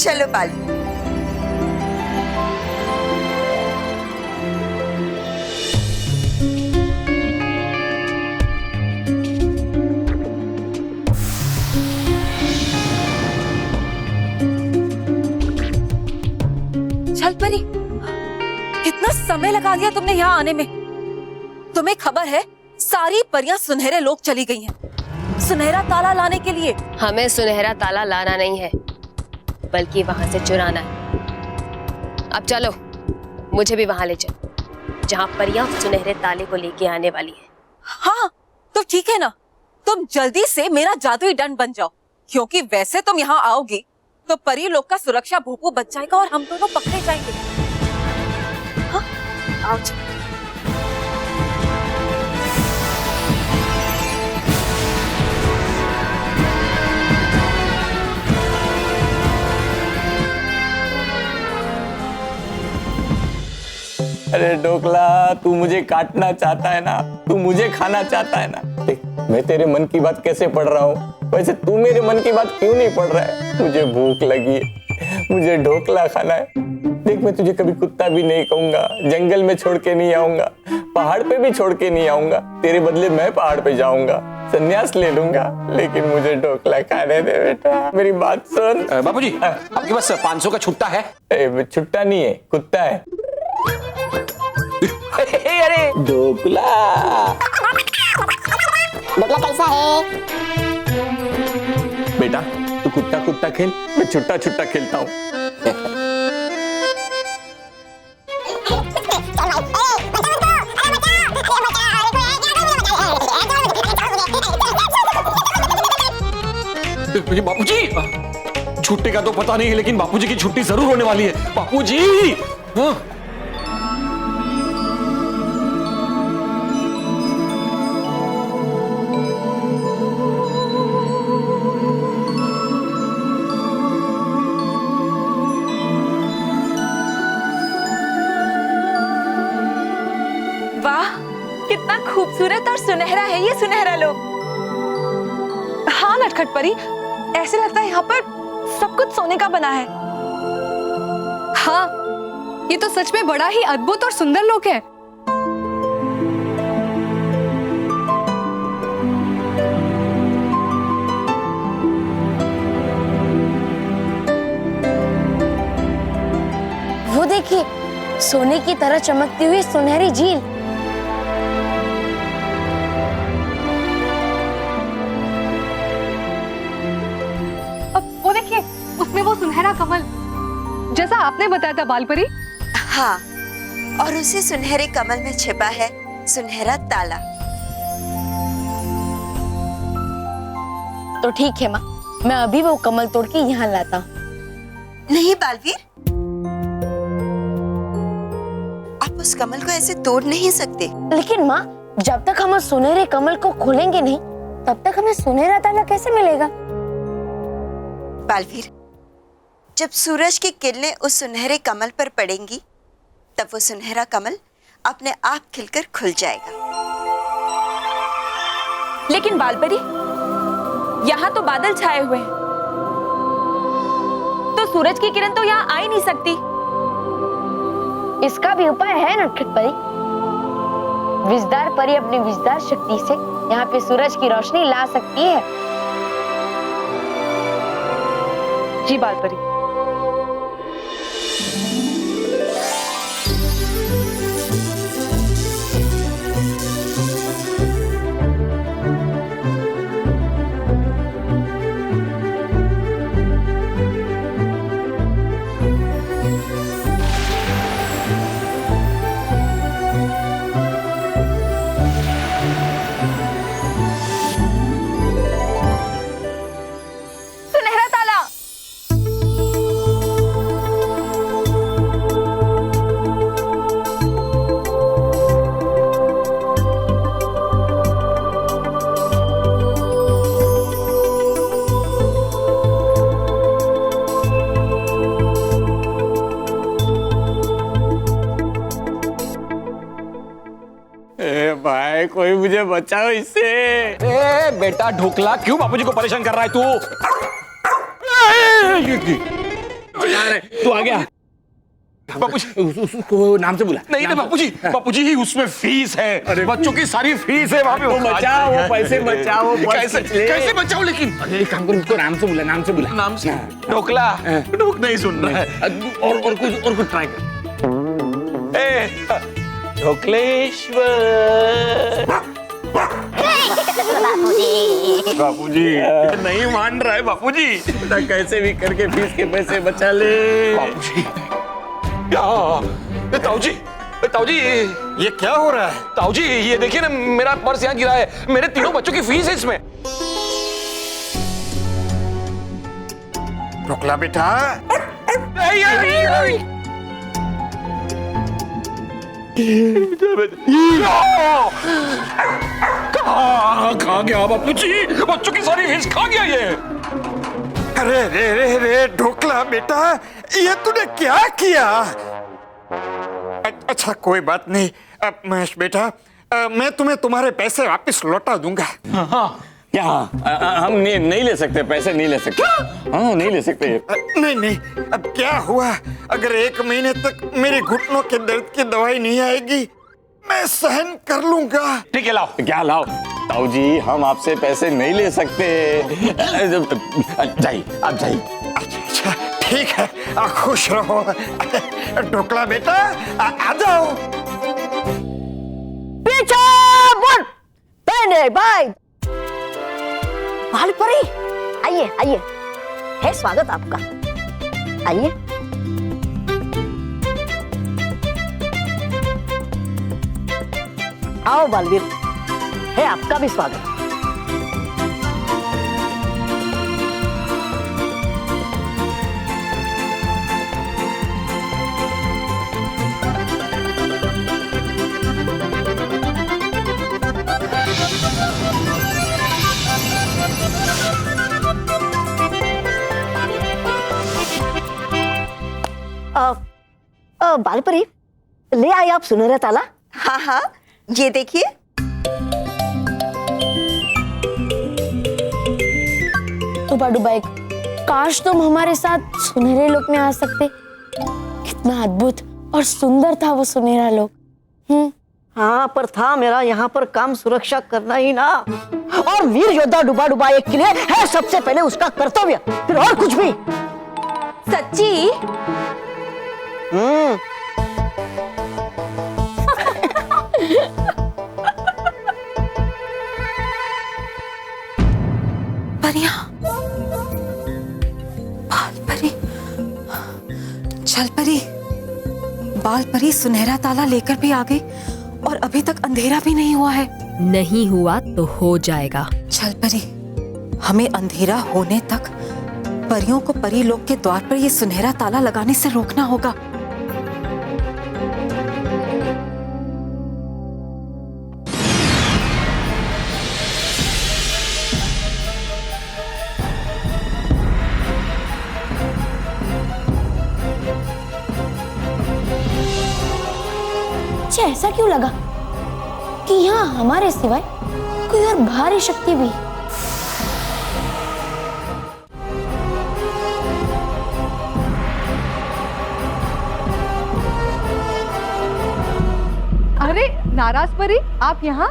चलो बालू। चल परी, कितना समय लगा दिया तुमने यहाँ आने में। तुम्हें खबर है सारी परियां सुनहरे लोक चली गई हैं, सुनहरा ताला लाने के लिए। हमें सुनहरा ताला लाना नहीं है, बल्कि वहां से चुराना है। अब चलो, मुझे भी वहां ले चल, जहां परियां सुनहरे ताले को लेके आने वाली है। हाँ तो ठीक है ना, तुम जल्दी से मेरा जादुई दंड बन जाओ, क्योंकि वैसे तुम यहाँ आओगी तो परी लोग का सुरक्षा भूपू बच जाएगा और हम दोनों पकड़े जाएंगे। हाँ, आओ चलो। अरे ढोकला, तू मुझे काटना चाहता है ना, तू मुझे खाना चाहता है ना। देख, मैं तेरे मन की बात कैसे पढ़ रहा हूँ, वैसे तू मेरे मन की बात क्यों नहीं पढ़ रहा है। मुझे भूख लगी है, मुझे ढोकला खाना है। देख, मैं तुझे कभी कुत्ता भी नहीं कहूंगा, जंगल में छोड़ के नहीं आऊंगा, पहाड़ पे भी छोड़ के नहीं आऊंगा। तेरे बदले मैं पहाड़ पे जाऊंगा, संन्यास ले लूंगा, लेकिन मुझे ढोकला खाने दे बेटा। मेरी बात सुन। बापूजी, आपके पास 500 का छुट्टा है? छुट्टा नहीं है, कुत्ता है। अरे ढोकला कैसा है बेटा? तू कुत्ता कुत्ता खेल, मैं छुट्टा छुट्टा खेलता हूँ। बापूजी, छुट्टे का तो पता नहीं है, लेकिन बापूजी की छुट्टी जरूर होने वाली है। बापूजी, हाँ। वाह, कितना खूबसूरत और सुनहरा है ये सुनहरा लोक। हाँ नटखट परी, ऐसे लगता है यहाँ पर सब कुछ सोने का बना है। हाँ, ये तो सच में बड़ा ही अद्भुत और सुंदर लोक है। वो देखिए, सोने की तरह चमकती हुई सुनहरी झील। वो देखिए, उसमें वो सुनहरा कमल, जैसा आपने बताया था बालपरी। हाँ, और उसी सुनहरे कमल में छिपा है सुनहरा ताला। तो ठीक है माँ, मैं अभी वो कमल तोड़ के यहाँ लाता हूँ। नहीं बालवीर, आप उस कमल को ऐसे तोड़ नहीं सकते। लेकिन माँ, जब तक हम उस सुनहरे कमल को खोलेंगे नहीं, तब तक हमें सुनहरा ताला कैसे मिलेगा? बालवीर, जब सूरज की किरणें उस सुनहरे कमल पर पड़ेंगी, तब वो सुनहरा कमल अपने आप खिलकर खुल जाएगा। लेकिन बालपरी, यहाँ तो बादल छाए हुए हैं, तो सूरज की किरण तो यहाँ आ ही नहीं सकती। इसका भी उपाय है नटखट परी। विजदार परी अपनी विजदार शक्ति से यहाँ पे सूरज की रोशनी ला सकती है। जी बालपरी। भाई, कोई मुझे बचाओ इससे। ए बेटा ढोकला, क्यों बापूजी को परेशान कर रहा है तू? तू आ गया बापूजी उसको नाम से बुला। नहीं ना बापूजी, बापूजी उसमें फीस है, बच्चों की सारी फीस है वहाँ पे। वो बचाओ, वो पैसे बचाओ, कैसे बचाओ लेकिन? अरे एक काम करो, उसको नाम से बुला, नाम से बुला। नाम से ढोकला, ढोक नहीं सुन रहा है। और कुछ ट्राई कर। ढोकलेश्वर। बापूजी नहीं मान रहा है बापूजी। कैसे भी करके फीस के पैसे बचा ले। बापूजी ताऊजी, ताऊजी ये क्या हो रहा है? ताऊजी ये देखिए ना, मेरा पर्स यहाँ गिरा है, मेरे तीनों बच्चों की फीस है इसमें। ढोकला बेटा। कहाँ गया बापूजी? बच्चों की सारी फीस खा गया ये। अरे रे रे रे ढोकला बेटा, ये तूने क्या किया? अच्छा कोई बात नहीं, अब महेश बेटा, मैं तुम्हें तुम्हारे पैसे वापस लौटा दूंगा। क्या हम नहीं ले सकते? पैसे नहीं ले सकते? हाँ नहीं ले सकते। नहीं नहीं, अब क्या हुआ? अगर 1 महीने तक मेरे घुटनों के दर्द की दवाई नहीं आएगी, मैं सहन कर लूंगा। ठीक है लाओ। क्या लाओ? ताऊ जी हम आपसे पैसे नहीं ले सकते। जाइए आप जाइए। अच्छा ठीक है, खुश रहो। ढोकला बेटा आ जाओ। पीछे मुड़, पहने बाय। बालपरी आइए आइए, है स्वागत आपका, आइए। आओ बालवीर, है आपका भी स्वागत। बालपरी ले आए आप सुनहरा ताला? हाँ हाँ, ये देखिए। डुबा डुबा एक, काश तुम हमारे साथ सुनहरे लोक में आ सकते। कितना अद्भुत और सुंदर था वो सुनहरा लोक। हाँ, पर था मेरा यहाँ पर काम सुरक्षा करना ही ना, और वीर योद्धा डुबा डुबा एक के लिए है सबसे पहले उसका कर्तव्य, फिर और कुछ भी। सच्ची? परिया, बाल परी, छल परी, बाल परी सुनहरा ताला लेकर भी आ गई और अभी तक अंधेरा भी नहीं हुआ है। नहीं हुआ तो हो जाएगा। छल परी, हमें अंधेरा होने तक परियों को परी लोक के द्वार पर ये सुनहरा ताला लगाने से रोकना होगा। ऐसा क्यों लगा कि यहाँ हमारे सिवाय कोई और भारी शक्ति भी है? अरे नाराज परी, आप यहाँ?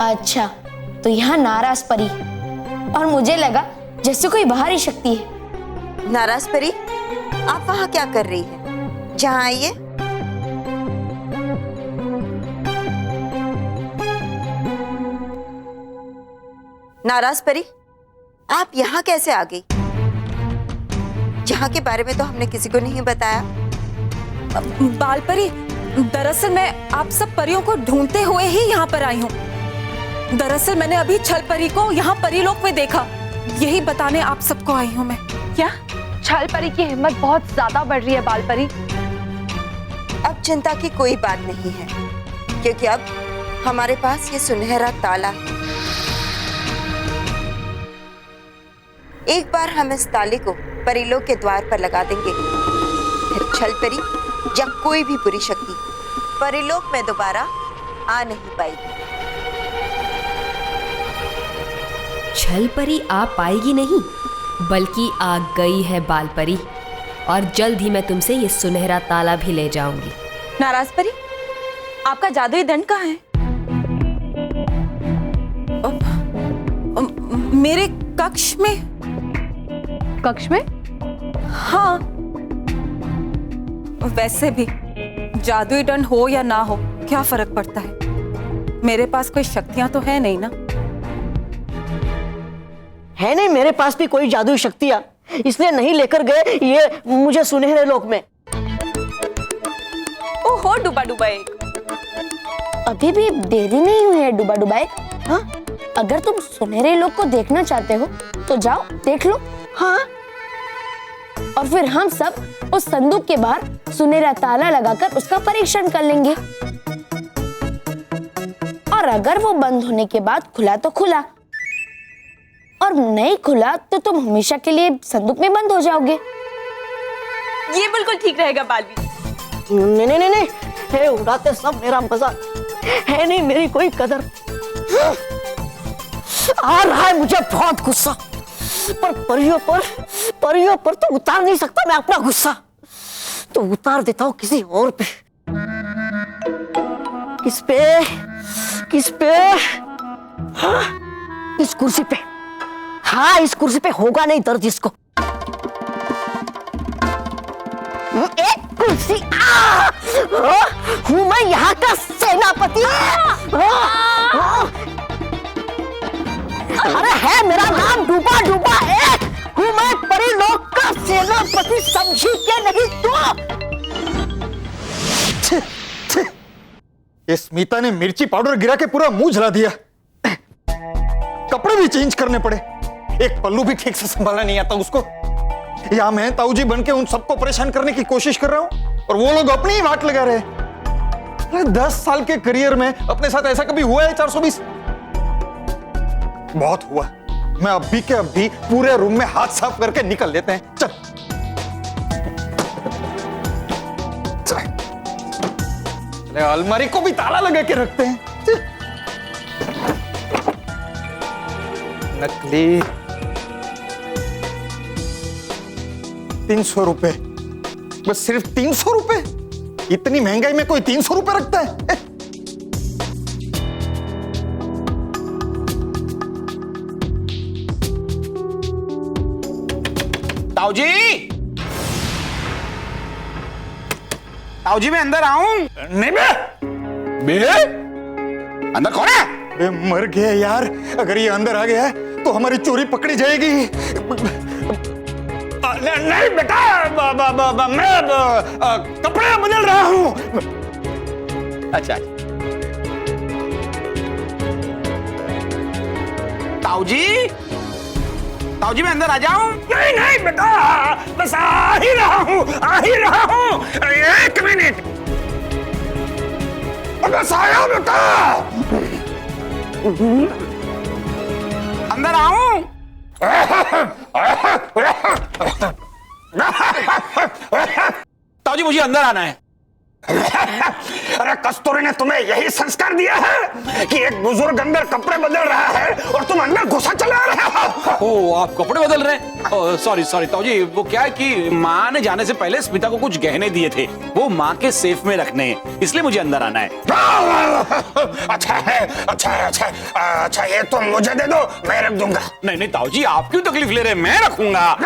अच्छा, तो यहाँ नाराज परी, और मुझे लगा जैसे कोई बाहरी शक्ति है। नाराज परी, आप वहाँ क्या कर रही हैं? जहाँ आइए। नाराज परी, आप यहाँ कैसे आ गई? यहाँ के बारे में तो हमने किसी को नहीं बताया। बाल परी, दरअसल मैं आप सब परियों को ढूंढते हुए ही यहाँ पर आई हूँ। दरअसल मैंने अभी छल परी को यहाँ परीलोक में देखा, यही बताने आप सबको आई हूँ मैं। क्या छल परी की हिम्मत बहुत ज्यादा बढ़ रही है बाल परी? अब चिंता की कोई बात नहीं है, क्योंकि अब हमारे पास ये सुनहरा ताला है। एक बार हम इस ताले को परीलोक के द्वार पर लगा देंगे, फिर छल परी या कोई भी बुरी शक्ति परीलोक में दोबारा आ नहीं पाएगी। छल परी आ पाएगी नहीं, बल्कि आ गई है बाल परी, और जल्द ही मैं तुमसे ये सुनहरा ताला भी ले जाऊंगी। नाराज परी, आपका जादुई दंड कहाँ है? मेरे कक्ष में। कक्ष में? हाँ, वैसे भी जादुई दंड हो या ना हो क्या फर्क पड़ता है? मेरे पास कोई शक्तियां तो है नहीं ना। है नहीं मेरे पास भी कोई जादुई शक्तियां, इसलिए नहीं लेकर गए ये मुझे सुनहरे लोक में। ओहो डुबा डुबा एक, अभी भी देरी नहीं हुई है डुबा डुबा एक। हाँ, अगर तुम सुनहरे लोक को देखना चाहते हो तो जाओ देख लो। हाँ, और फिर हम सब उस संदूक के बाहर सुनहरा ताला लगाकर उसका परीक्षण कर लेंगे, और अगर वो बंद होने के बाद खुला तो खुला, और नहीं खुला तो तुम हमेशा के लिए संदूक में बंद हो जाओगे। ये बिल्कुल ठीक रहेगा बालवी। नहीं नहीं नहीं, हे उड़ाते सब मेरा मजाक, है नहीं मेरी कोई कदर। आ रहा है मुझे बहुत गुस्सा, पर परियों पर तो उतार नहीं सकता मैं अपना गुस्सा, तो उतार देता हूँ किसी और पे। किस पे? हाँ, इस कुर्सी पे। हाँ, इस कुर्सी पे होगा नहीं दर्द इसको। एक कुर्सी। हूँ मैं यहाँ का सेनापति। अरे है मेरा नाम डूबा डूबा एक, हूँ मैं परिलोक का सेनापति, समझी क्या नहीं तू? ये स्मिता ने मिर्ची पाउडर गिरा के पूरा मुंह जला दिया। कपड़े भी चेंज करने पड़े, एक पल्लू भी ठीक से संभालना नहीं आता उसको। या मैं ताऊ जी बनके उन सबको परेशान करने की कोशिश कर रहा हूं और वो लोग अपनी ही वाट लगा रहे हैं। 10 साल के करियर में अपने साथ ऐसा कभी हुआ है? 420 बहुत हुआ। मैं अभी के अभी पूरे रूम में हाथ साफ करके निकल लेते हैं। चल अलमारी को भी ताला लगा के रखते हैं। नकली 300 रुपए, बस सिर्फ 300 रुपए? इतनी महंगाई में कोई 300 रुपए रखता है? ताऊ जी मैं अंदर आऊं? नहीं बे अंदर कौन है? बे मर गए यार, अगर ये अंदर आ गया है तो हमारी चोरी पकड़ी जाएगी। नहीं बेटा, मैं कपड़े बदल रहा हूं। अच्छा ताऊ जी मैं अंदर आ जाऊं? नहीं बेटा, बस आ ही रहा हूं। 1 मिनट, बस आया बेटा। अंदर आऊं? ताऊ जी मुझे अंदर आना है। अरे कस्तूरी ने तुम्हें यही संस्कार दिया है कि एक बुजुर्ग अंदर कपड़े बदल रहा है और तुम अंदर घुसा चला रहे हो? ओ आप कपड़े बदल रहे हैं? सॉरी ताऊ जी, वो क्या है कि माँ ने जाने से पहले स्मिता को कुछ गहने दिए थे, वो माँ के सेफ में रखने हैं, इसलिए मुझे अंदर आना है। अच्छा ये तुम मुझे दे दो, मैं रख दूंगा। नहीं ताऊ जी, आप क्यों तकलीफ ले रहे हैं, मैं रखूंगा।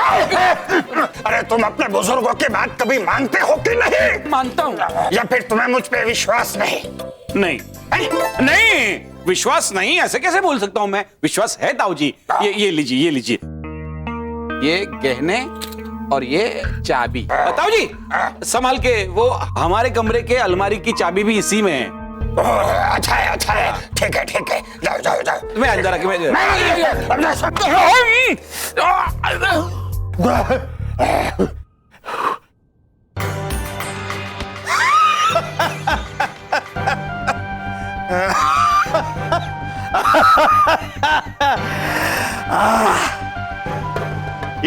अरे तुम अपने बुजुर्गों की बात कभी मानते हो कि नहीं? मानता हूँ। या फिर तुम्हें मुझ पे विश्वास नहीं? नहीं विश्वास नहीं, ऐसे कैसे बोल सकता हूँ मैं? विश्वास है ताऊ जी। ये लीजिए ये गहने और ये चाबी। ताऊ जी संभाल के, वो हमारे कमरे के अलमारी की चाबी भी इसी में है। अच्छा है, ठीक है, जाओ। मैं अंदर आके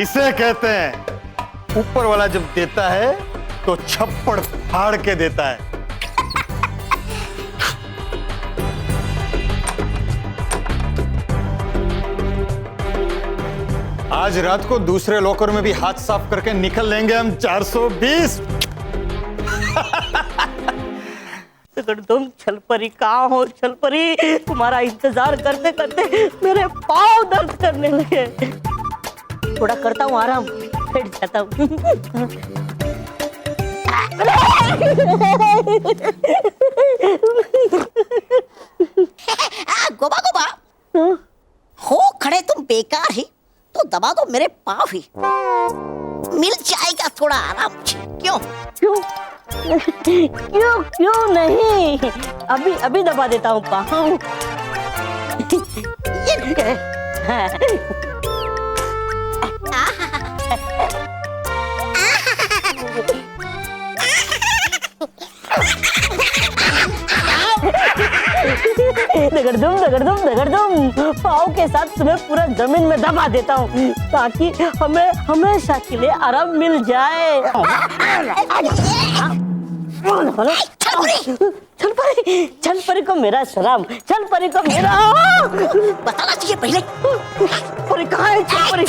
इसे कहते हैं ऊपर वाला जब देता है तो छप्पड़ फाड़ के देता है। आज रात को दूसरे लॉकर में भी हाथ साफ करके निकल लेंगे हम 420। तुम छलपरी कहाँ हो? छलपरी, तुम्हारा इंतजार करते करते मेरे पाँव दर्द करने लगे। थोड़ा करता हूँ आराम, बैठ जाता हूँ। गोबा गोबा हो खड़े तुम बेकार ही, तो दबा दो मेरे पाँव ही, मिल जाएगा थोड़ा आराम। क्यों क्यों क्यों क्यों नहीं, अभी अभी दबा देता हूँ पाँव। ये रुके। दगड़दुम पाँव के साथ तुम्हें पूरा जमीन में दबा देता हूँ, ताकि हमें हमेशा के लिए आराम मिल जाए। छलपरी को मेरा सलाम, छलपरी को मेरा। बताना चाहिए पहले। परी कहाँ है? छलपरी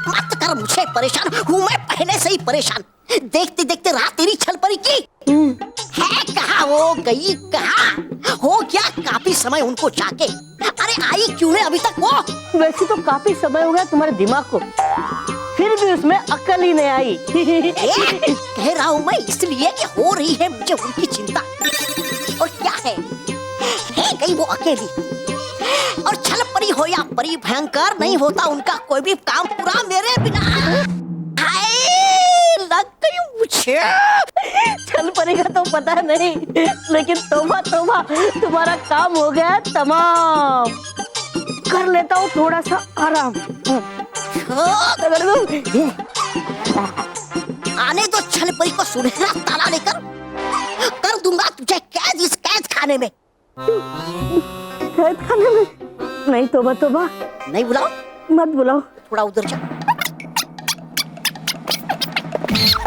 मत कर मुझे परेशान, हूँ मैं पहले से ही परेशान। देखते देखते रात तेरी छलपरी की है कहाँ, वो गई कहाँ? हो क्या काफी समय उनको जाके, अरे आई क्यों नहीं अभी तक वो? वैसे तो काफी समय हो गया तुम्हारे दिमाग को, फिर भी उसमें अक्ल ही नहीं आई। कह रहा हूँ मैं इसलिए कि हो रही है मुझे उनकी चिंता। और क्या है गई वो अकेली, और छलपरी हो या परी भयंकर, नहीं होता उनका कोई भी काम पूरा मेरे बिना। लग गई मुझे। छलपरी का तो पता नहीं, लेकिन तौबा तौबा तुम्हारा काम हो गया तमाम। कर लेता हूँ थोड़ा सा आराम। आने दो छलपरी को सुनहरा ताला लेकर, कर दूंगा तुझे कैद इस कैद खाने में। कैद खाने में? नहीं तौबा तौबा, नहीं बुलाओ, मत बुलाओ। थोड़ा उधर जा।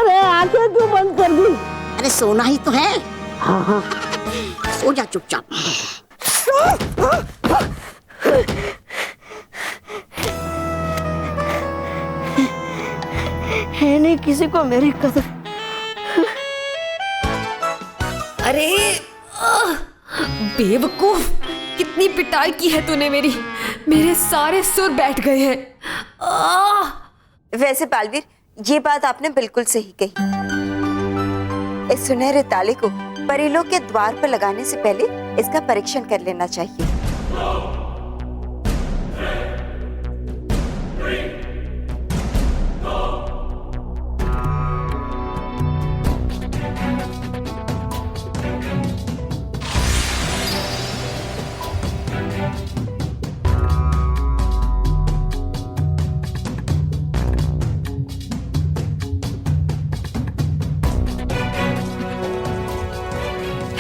अरे आंखें क्यों बंद कर दी? अरे सोना ही तो है। हाँ हाँ, सो जा चुपचाप। है नहीं किसी को मेरी कदर। अरे बेवकूफ, कितनी पिटाई की है तूने मेरी, मेरे सारे सुर बैठ गए हैं। वैसे बालवीर, ये बात आपने बिल्कुल सही कही। इस सुनहरे ताले को परीलोक के द्वार पर लगाने से पहले इसका परीक्षण कर लेना चाहिए।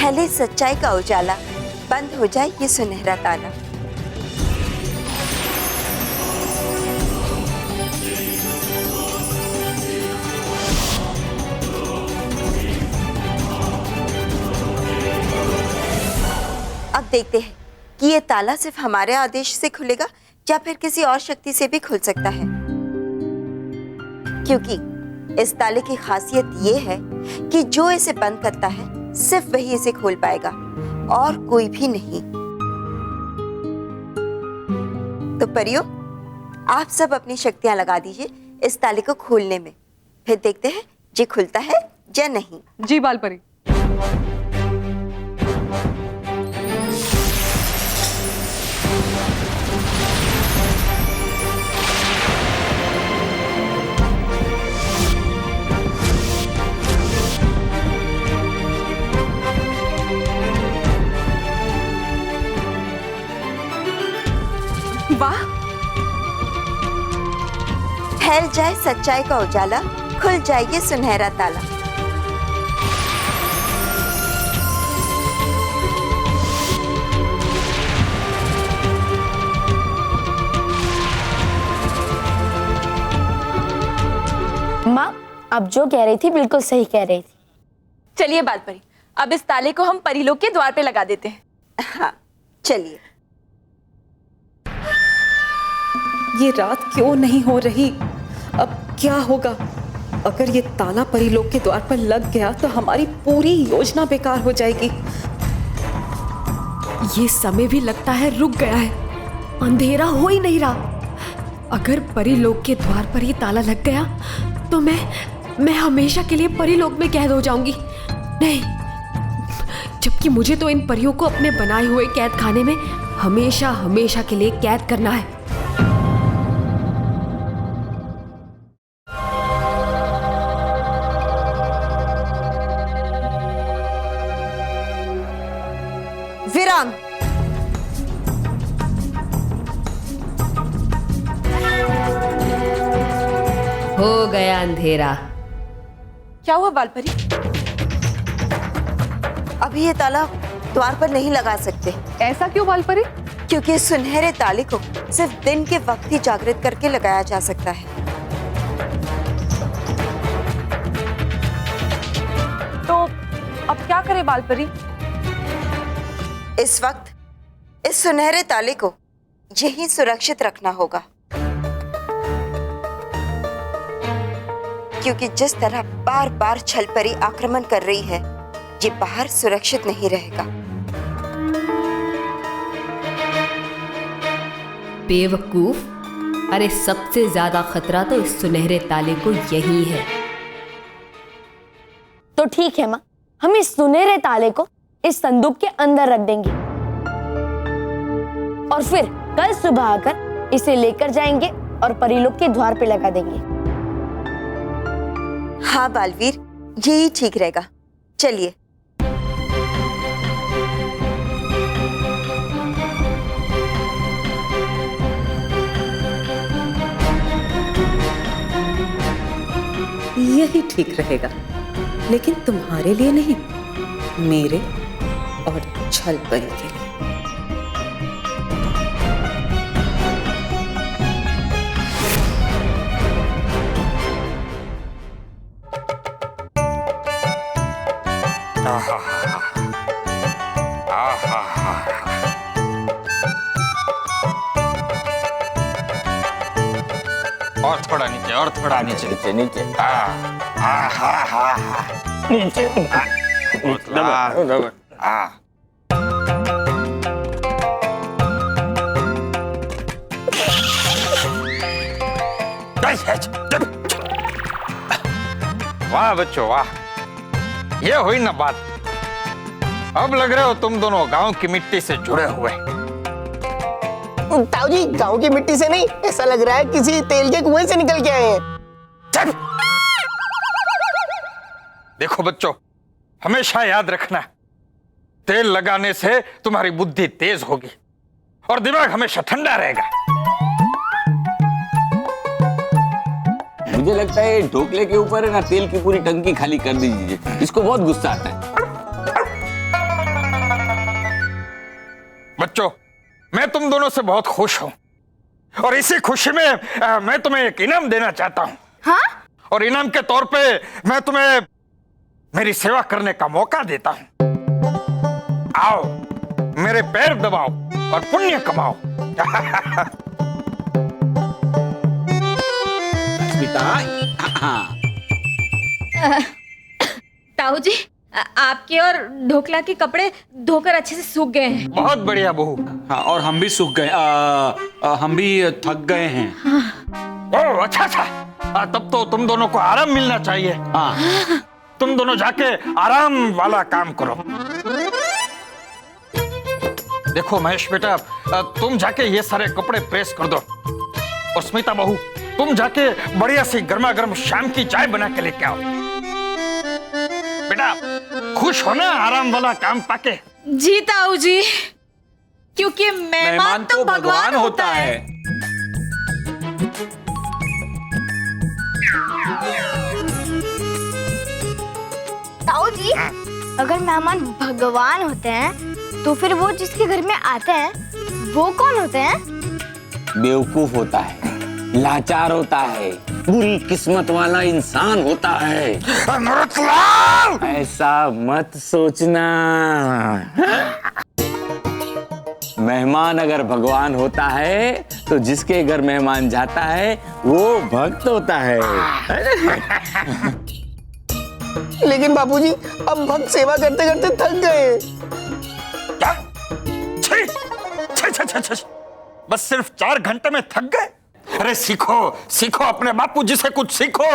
पहले सच्चाई का उजाला, बंद हो जाए ये सुनहरा ताला। अब देखते हैं कि ये ताला सिर्फ हमारे आदेश से खुलेगा या फिर किसी और शक्ति से भी खुल सकता है, क्योंकि इस ताले की खासियत ये है कि जो इसे बंद करता है सिर्फ वही इसे खोल पाएगा और कोई भी नहीं। तो परियों, आप सब अपनी शक्तियां लगा दीजिए इस ताले को खोलने में, फिर देखते हैं ये खुलता है या नहीं। जी बालपरी। वाह, फैल जाए सच्चाई का उजाला, खुल जाए ये सुनहरा ताला। माँ, अब जो कह रही थी बिल्कुल सही कह रही थी। चलिए बालपरी, अब इस ताले को हम परीलोक के द्वार पे लगा देते हैं। हाँ चलिए। ये रात क्यों नहीं हो रही? अब क्या होगा? अगर ये ताला परीलोक के द्वार पर लग गया तो हमारी पूरी योजना बेकार हो जाएगी। ये समय भी लगता है रुक गया है, अंधेरा हो ही नहीं रहा। अगर परीलोक के द्वार पर ये ताला लग गया तो मैं हमेशा के लिए परीलोक में कैद हो जाऊंगी। नहीं, जबकि मुझे तो इन परियों को अपने बनाए हुए कैद खाने में हमेशा हमेशा के लिए कैद करना है। विराम। हो गया अंधेरा। क्या हुआ बालपरी? अभी ये ताला द्वार पर नहीं लगा सकते। ऐसा क्यों बालपरी? क्योंकि इस सुनहरे ताले को सिर्फ दिन के वक्त ही जागृत करके लगाया जा सकता है। तो अब क्या करे बालपरी? इस वक्त इस सुनहरे ताले को यहीं सुरक्षित रखना होगा, क्योंकि जिस तरह बार बार छलपरी आक्रमण कर रही है, ये बाहर सुरक्षित नहीं रहेगा। बेवकूफ, अरे सबसे ज्यादा खतरा तो इस सुनहरे ताले को यही है। तो ठीक है माँ, हम इस सुनहरे ताले को इस संदूक के अंदर रख देंगे और फिर कल सुबह आकर इसे लेकर जाएंगे और परीलोक के द्वार पे लगा देंगे। हाँ बालवीर, यही ठीक रहेगा। चलिए। यही ठीक रहेगा, लेकिन तुम्हारे लिए नहीं, मेरे और छलपरी के लिए। और थोड़ा नीचे, और थोड़ा नीचे, नीचे नीचे। नीचे। वाह बच्चों वाह, ये हुई ना बात। अब लग रहे हो तुम दोनों गांव की मिट्टी से जुड़े हुए। ताऊ जी, गांव की मिट्टी से नहीं, ऐसा लग रहा है किसी तेल के कुएं से निकल के आए हैं। देखो बच्चों, हमेशा याद रखना, तेल लगाने से तुम्हारी बुद्धि तेज होगी और दिमाग हमेशा ठंडा रहेगा। मुझे लगता है ढोकले के ऊपर है ना तेल की पूरी टंकी खाली कर दीजिए, इसको बहुत गुस्सा आता है। बच्चों, मैं तुम दोनों से बहुत खुश हूं और इसी खुशी में मैं तुम्हें एक इनाम देना चाहता हूं। हाँ? और इनाम के तौर पे मैं तुम्हें मेरी सेवा करने का मौका देता हूं। आओ, मेरे पैर दबाओ और पुण्य कमाओ। ताऊ जी, आपके और ढोकला के कपड़े धोकर अच्छे से सूख गए हैं। बहुत बढ़िया बहू। हाँ, और हम भी सूख गए, हम भी थक गए हैं। ओह अच्छा अच्छा, तब तो तुम दोनों को आराम मिलना चाहिए। हाँ, तुम दोनों जाके आराम वाला काम करो। देखो महेश बेटा, तुम जाके ये सारे कपड़े प्रेस कर दो और स्मिता बहू, तुम जाके बढ़िया सी गर्मा गर्म शाम की चाय बना के लेके आओ। बेटा खुश हो ना आराम वाला काम पाके? जी ताऊ जी, क्योंकि मेहमान तो भगवान होता है। ताऊ जी, अगर मेहमान भगवान होते हैं तो फिर वो जिसके घर में आते हैं वो कौन होते हैं? बेवकूफ होता है, लाचार होता है, बुरी किस्मत वाला इंसान होता है। ऐसा मत सोचना। मेहमान अगर भगवान होता है तो जिसके घर मेहमान जाता है वो भक्त होता है। लेकिन बापूजी अब भक्त सेवा करते करते थक गए। क्या? छी! छी, छी, छी, छी। बस सिर्फ 4 घंटे में थक गए? अरे सीखो सीखो, अपने बापूजी से कुछ सीखो।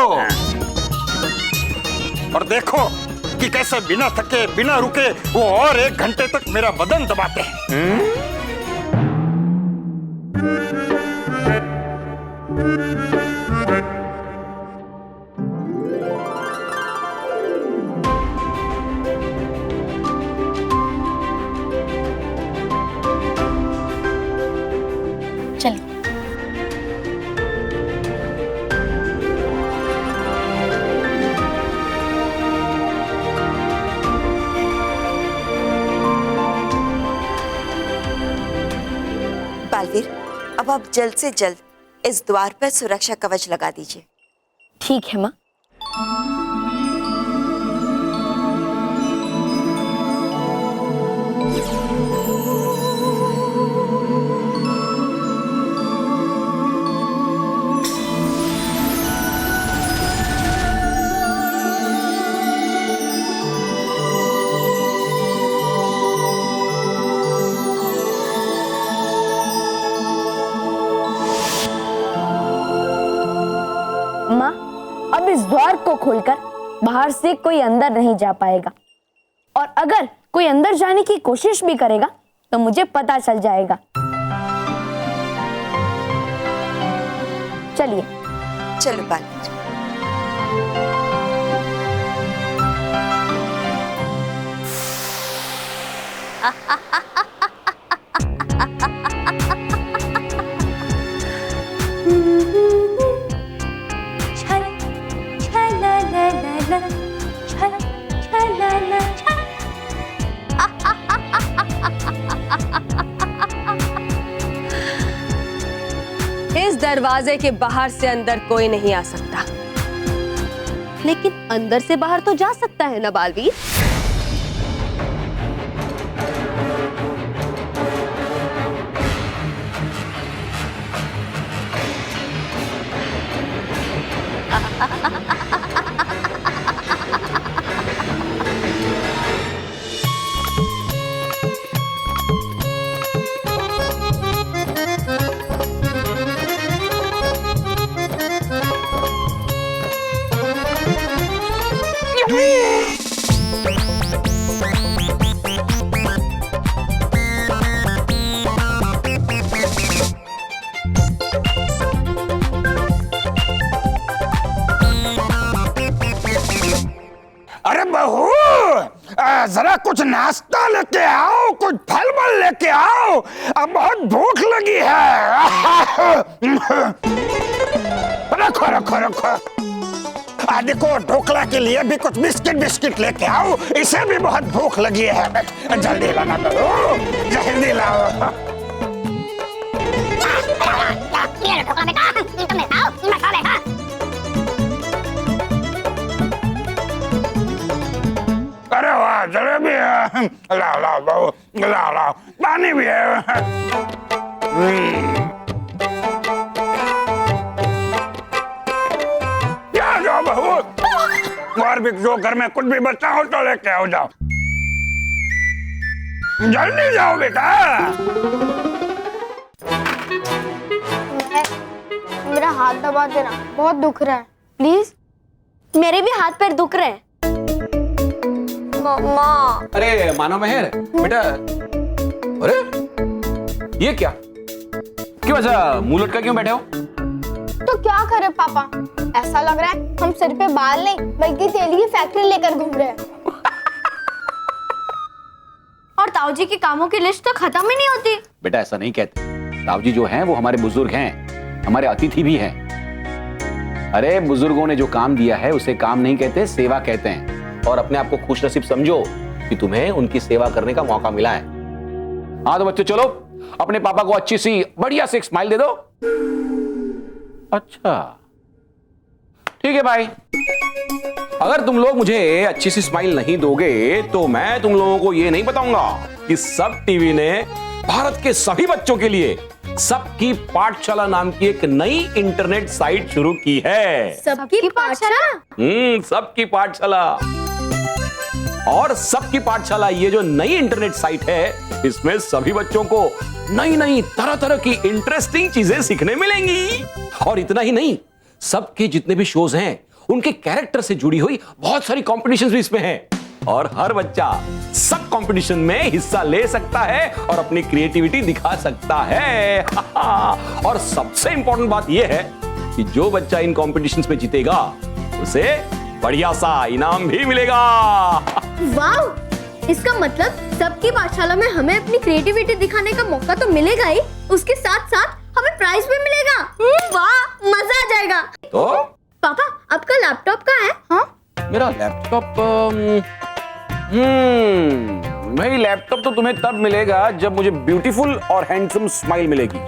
और देखो कि कैसे बिना थके बिना रुके वो और 1 घंटे तक मेरा बदन दबाते हैं। चलिए। बालवीर, अब आप जल्द से जल्द इस द्वार पर सुरक्षा कवच लगा दीजिए। ठीक है माँ। माँ, अब इस द्वार को खोलकर बाहर से कोई अंदर नहीं जा पाएगा, और अगर कोई अंदर जाने की कोशिश भी करेगा तो मुझे पता चल जाएगा। चलिए। चलो बालवीर। इस दरवाजे के बाहर से अंदर कोई नहीं आ सकता, लेकिन अंदर से बाहर तो जा सकता है ना बालवीर? अरे बहू, जरा कुछ नाश्ता लेके आओ, कुछ फल वल लेके आओ, अब बहुत भूख लगी है। रखो रखो रखो। देखो ढोकला के लिए भी कुछ बिस्किट बिस्किट लेके आओ, इसे भी बहुत भूख लगी है। जल्दी लाना बहू, जल्दी लाओ। अरे वाह, जलेबी है। लाओ लाओ बहू, लाओ लाओ, पानी भी है। क्या जाओ बहू, और भी जो घर में कुछ भी बचा हो तो लेके आओ, जाओ जल्दी जाओ बेटा। मेरा हाथ दबा देना, बहुत दुख रहा है। प्लीज। मेरे भी हाथ पैर दुख रहे हैं। मम्मा। अरे मानो मेहर बेटा, अरे ये क्या, क्यों ऐसा मुंह लटका क्यों बैठे हो? तो क्या करे पापा, ऐसा लग रहा है हम सिर पे बाल नहीं बल्कि तेल की फैक्ट्री लेकर घूम रहे हैं। और ताऊजी के कामों की लिस्ट तो खत्म ही नहीं होती। बेटा ऐसा नहीं कहते, ताऊजी जो हैं वो हमारे बुजुर्ग हैं, हमारे अतिथि भी हैं। अरे बुजुर्गों ने जो काम दिया है उसे काम नहीं कहते, सेवा कहते हैं। और अपने आप को खुश नसीब समझो कि तुम्हें उनकी सेवा करने का मौका मिला है। हाँ तो बच्चों चलो, अपने पापा को अच्छी सी बढ़िया सी एक स्माइल दे दो। अच्छा ठीक है भाई, अगर तुम लोग मुझे अच्छी सी स्माइल नहीं दोगे तो मैं तुम लोगों को ये नहीं बताऊंगा कि सब टीवी ने भारत के सभी बच्चों के लिए सबकी पाठशाला नाम की एक नई इंटरनेट साइट शुरू की है। सबकी पाठशाला? सबकी पाठशाला। और सबकी पाठशाला ये जो नई इंटरनेट साइट है, इसमें सभी बच्चों को नई नई तरह तरह की इंटरेस्टिंग चीजें सीखने मिलेंगी। और इतना ही नहीं, सबके जितने भी शोज हैं उनके कैरेक्टर से जुड़ी हुई बहुत सारी कॉम्पिटिशंस भी इसमें हैं। और हर बच्चा सब कंपटीशन में हिस्सा ले सकता है और अपनी क्रिएटिविटी दिखा सकता है। और सबसे इंपॉर्टेंट बात यह है कि जो बच्चा इन कॉम्पिटिशंस में जीतेगा उसे बढ़िया सा इनाम भी मिलेगा। वाह! इसका मतलब सबकी पाठशाला में हमें अपनी क्रिएटिविटी दिखाने का मौका तो मिलेगा ही, उसके साथ साथ हमें प्राइज भी मिलेगा। वाह, मजा आ जाएगा। तो पापा, आपका लैपटॉप कहाँ है? हाँ? मेरा लैपटॉप भाई लैपटॉप तो तुम्हें तब मिलेगा जब मुझे ब्यूटीफुल और हैंडसम स्माइल मिलेगी।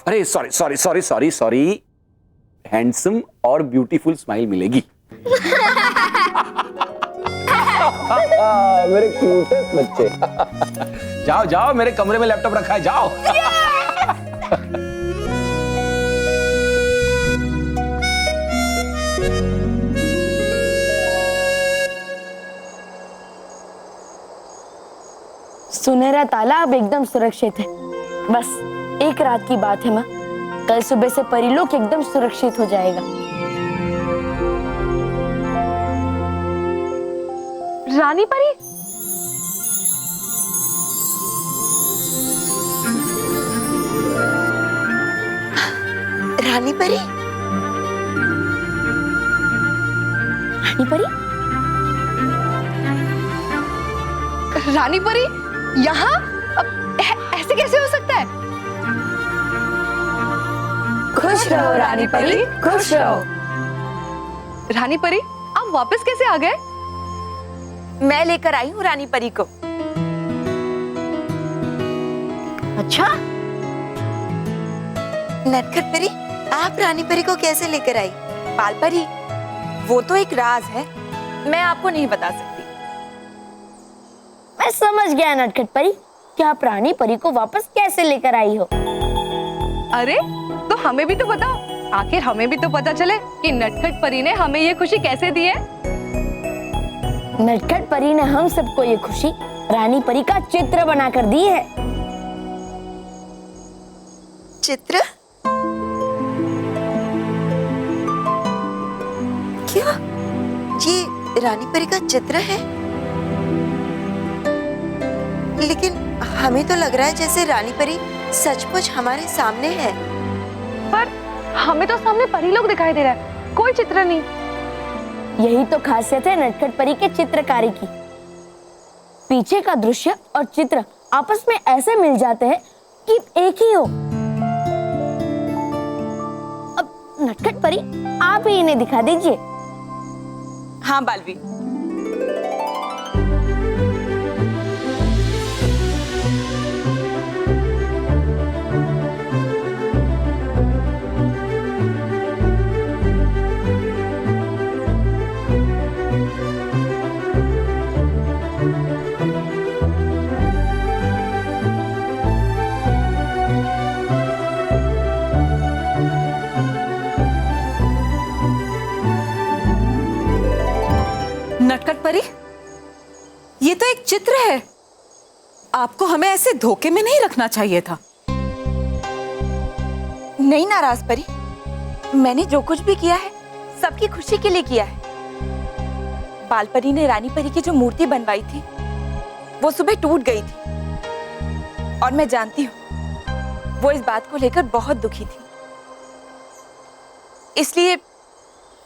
अरे सॉरी हैंडसम और ब्यूटीफुल स्माइल मिलेगी। मेरे क्यूटेस्ट बच्चे। जाओ जाओ, मेरे कमरे में लैपटॉप रखा है, जाओ। सुनहरा ताला अब एकदम सुरक्षित है। बस एक रात की बात है माँ, कल सुबह से परीलोक एकदम सुरक्षित हो जाएगा। रानी परी, रानी परी, रानी परी, रानी परी यहाँ? ऐसे कैसे हो सकता है? खुश रहो रानी परी, खुश रहो। रानी परी, आप वापस कैसे आ गए? मैं लेकर आई हूँ रानी परी को। अच्छा? नटखट परी, आप रानी परी को कैसे लेकर आई? बाल परी, वो तो एक राज है, मैं आपको नहीं बता सकती। मैं समझ गया नटखट परी कि आप रानी परी को वापस कैसे लेकर आई हो। अरे तो हमें भी तो बताओ, आखिर हमें भी तो पता चले कि नटखट परी ने हमें ये खुशी कैसे दी है। नटखट परी ने हम सबको ये खुशी रानी परी का चित्र बनाकर दी है। चित्र? क्या ये रानी परी का चित्र है? लेकिन हमें तो लग रहा है जैसे रानी परी सचमुच हमारे सामने है। पर हमें तो सामने परी लोग दिखाई दे रहा है, कोई चित्र नहीं। यही तो खासियत है नटखट परी के चित्रकारी की। पीछे का दृश्य और चित्र आपस में ऐसे मिल जाते हैं कि एक ही हो। अब नटखट परी, आप ही इन्हें दिखा दीजिए। हाँ बालवी, नटखट परी, ये तो एक चित्र है। आपको हमें ऐसे धोखे में नहीं रखना चाहिए था। नहीं नाराज परी, मैंने जो कुछ भी किया है सबकी खुशी के लिए किया है। बाल परी ने रानी परी की जो मूर्ति बनवाई थी वो सुबह टूट गई थी और मैं जानती हूँ वो इस बात को लेकर बहुत दुखी थी। इसलिए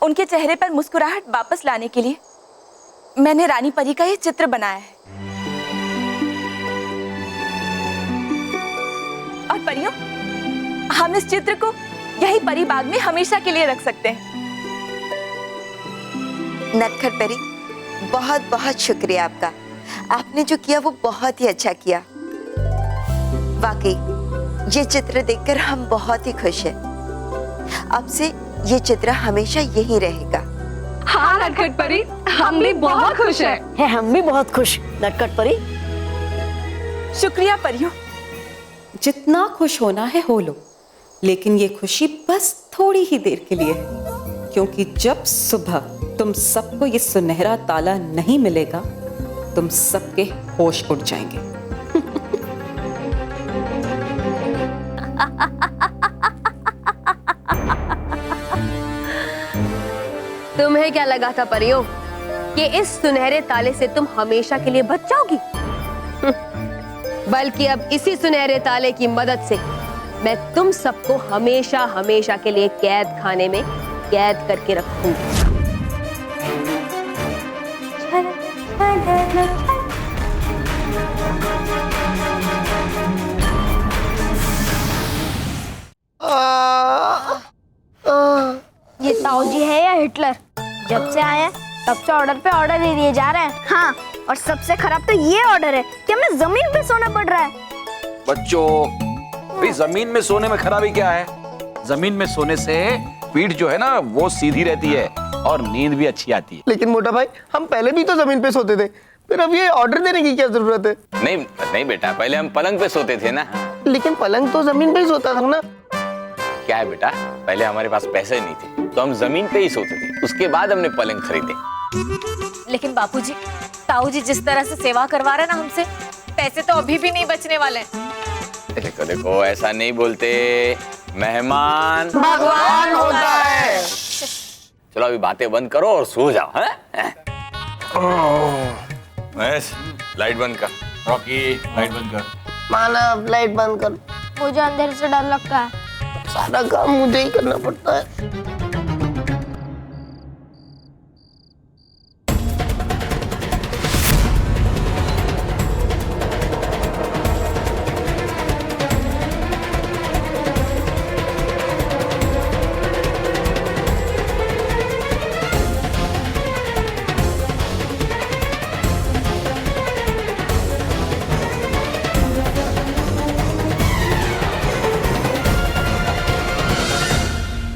उनके चेहरे पर मुस्कुराहट वापस लाने के लिए मैंने रानी परी का ये चित्र बनाया है। और परियों, हम इस चित्र को यही परी बाग में हमेशा के लिए रख सकते हैं। नटखट परी, बहुत बहुत शुक्रिया आपका। आपने जो किया वो बहुत ही अच्छा किया। वाकई ये चित्र देखकर हम बहुत ही खुश हैं। अब से ये चित्र हमेशा यही रहेगा। हाँ नटखट परी, हम भी बहुत खुश हैं। हम भी बहुत खुश नटखट परी। शुक्रिया परियों। जितना खुश होना है हो लो, लेकिन ये खुशी बस थोड़ी ही देर के लिए है, क्योंकि जब सुबह तुम सबको ये सुनहरा ताला नहीं मिलेगा, तुम सबके होश उड़ जाएंगे। तुम्हें क्या लगा था परियों कि इस सुनहरे ताले से तुम हमेशा के लिए बच जाओगी? बल्कि अब इसी सुनहरे ताले की मदद से मैं तुम सबको हमेशा हमेशा के लिए कैद खाने में कैद करके रखूंगी। ये ताऊजी है या हिटलर? जब से आए हैं तब से ऑर्डर पे ऑर्डर दे दिए जा रहे हैं। हाँ, और सबसे खराब तो ये ऑर्डर है कि हमें जमीन पे सोना पड़ रहा है। बच्चों, भाई जमीन में सोने में खराबी क्या है? जमीन में सोने से पीठ जो है ना वो सीधी रहती है और नींद भी अच्छी आती है। लेकिन मोटा भाई, हम पहले भी तो जमीन पे सोते थे, फिर अब ये ऑर्डर देने की क्या जरूरत है? नहीं नहीं बेटा, पहले हम पलंग पे सोते थे ना। लेकिन पलंग तो जमीन पे ही सोता था ना। क्या है बेटा, पहले हमारे पास पैसे नहीं थे तो हम जमीन पे ही सोते थे, उसके बाद हमने पलंग खरीदे। लेकिन बापूजी, ताऊजी जिस तरह से सेवा करवा रहे ना हमसे, पैसे तो अभी भी नहीं बचने वाले। देखो देखो, ऐसा नहीं बोलते, मेहमान भगवान होता है। चलो अभी बातें बंद करो और सो जाओ। हैं? महेश, लाइट बंद कर। रॉकी, लाइट बंद कर। मानव, लाइट बंद कर। मुझे अंधेरे से डर लगता है। सारा काम मुझे ही करना पड़ता है।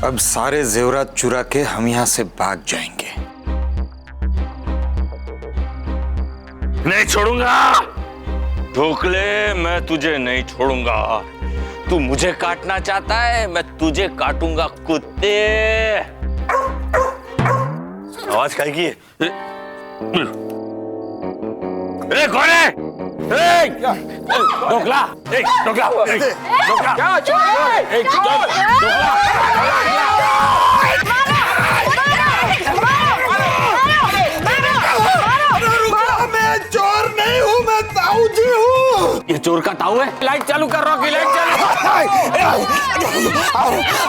अब सारे जेवरात चुरा के हम यहाँ से भाग जाएंगे। नहीं छोड़ूंगा ढोकले, मैं तुझे नहीं छोड़ूंगा। तू मुझे काटना चाहता है, मैं तुझे काटूंगा कुत्ते। आवाज काय की है? कौन है? ढोकला, ढोकला, ढोकला, मैं चोर नहीं हूँ, मैं ताऊ जी हूँ। ये चोर का ताऊ है? लाइट चालू कर, रॉकी लाइट चालू।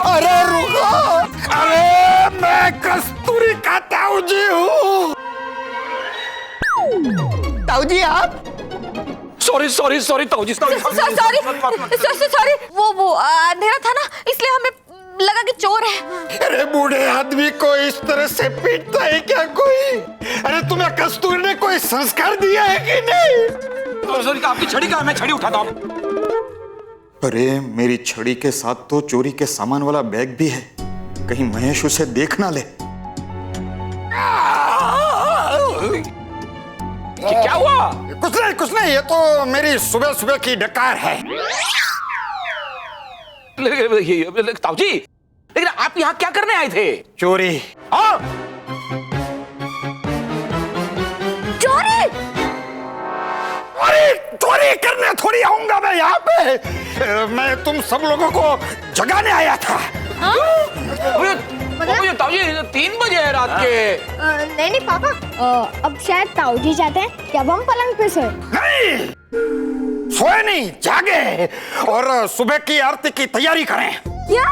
अरे रुको, अरे मैं कस्तूरी का ताऊ जी हूँ। ताऊ जी आप? सॉरी सॉरी सॉरी ताऊजी, सॉरी, वो अंधेरा था ना, इसलिए हमें लगा कि चोर है। अरे बूढ़े आदमी को इस तरह से पीटता है क्या कोई? अरे तुम्हें कस्तूरी ने कोई संस्कार दिया है कि नहीं? सॉरी, आपकी छड़ी कहाँ? मैं छड़ी उठाता हूँ। अरे मेरी छड़ी के साथ तो चोरी के सामान वाला बैग भी है, कहीं महेश उसे देख ना ले। क्या हुआ? कुछ नहीं, ये तो मेरी सुबह सुबह की डकार है। ताऊजी, लेकिन आप यहाँ क्या करने आए थे? चोरी। हाँ? चोरी? चोरी करने थोड़ी आऊंगा मैं यहाँ पे। मैं तुम सब लोगों को जगाने आया था। ताऊजी 3 बजे है रात के। नहीं पापा, अब शायद ताऊजी चाहते हैं कि अब हम पलंग पे सोए। नहीं, सोए नहीं, जागे और सुबह की आरती की तैयारी करें। क्या?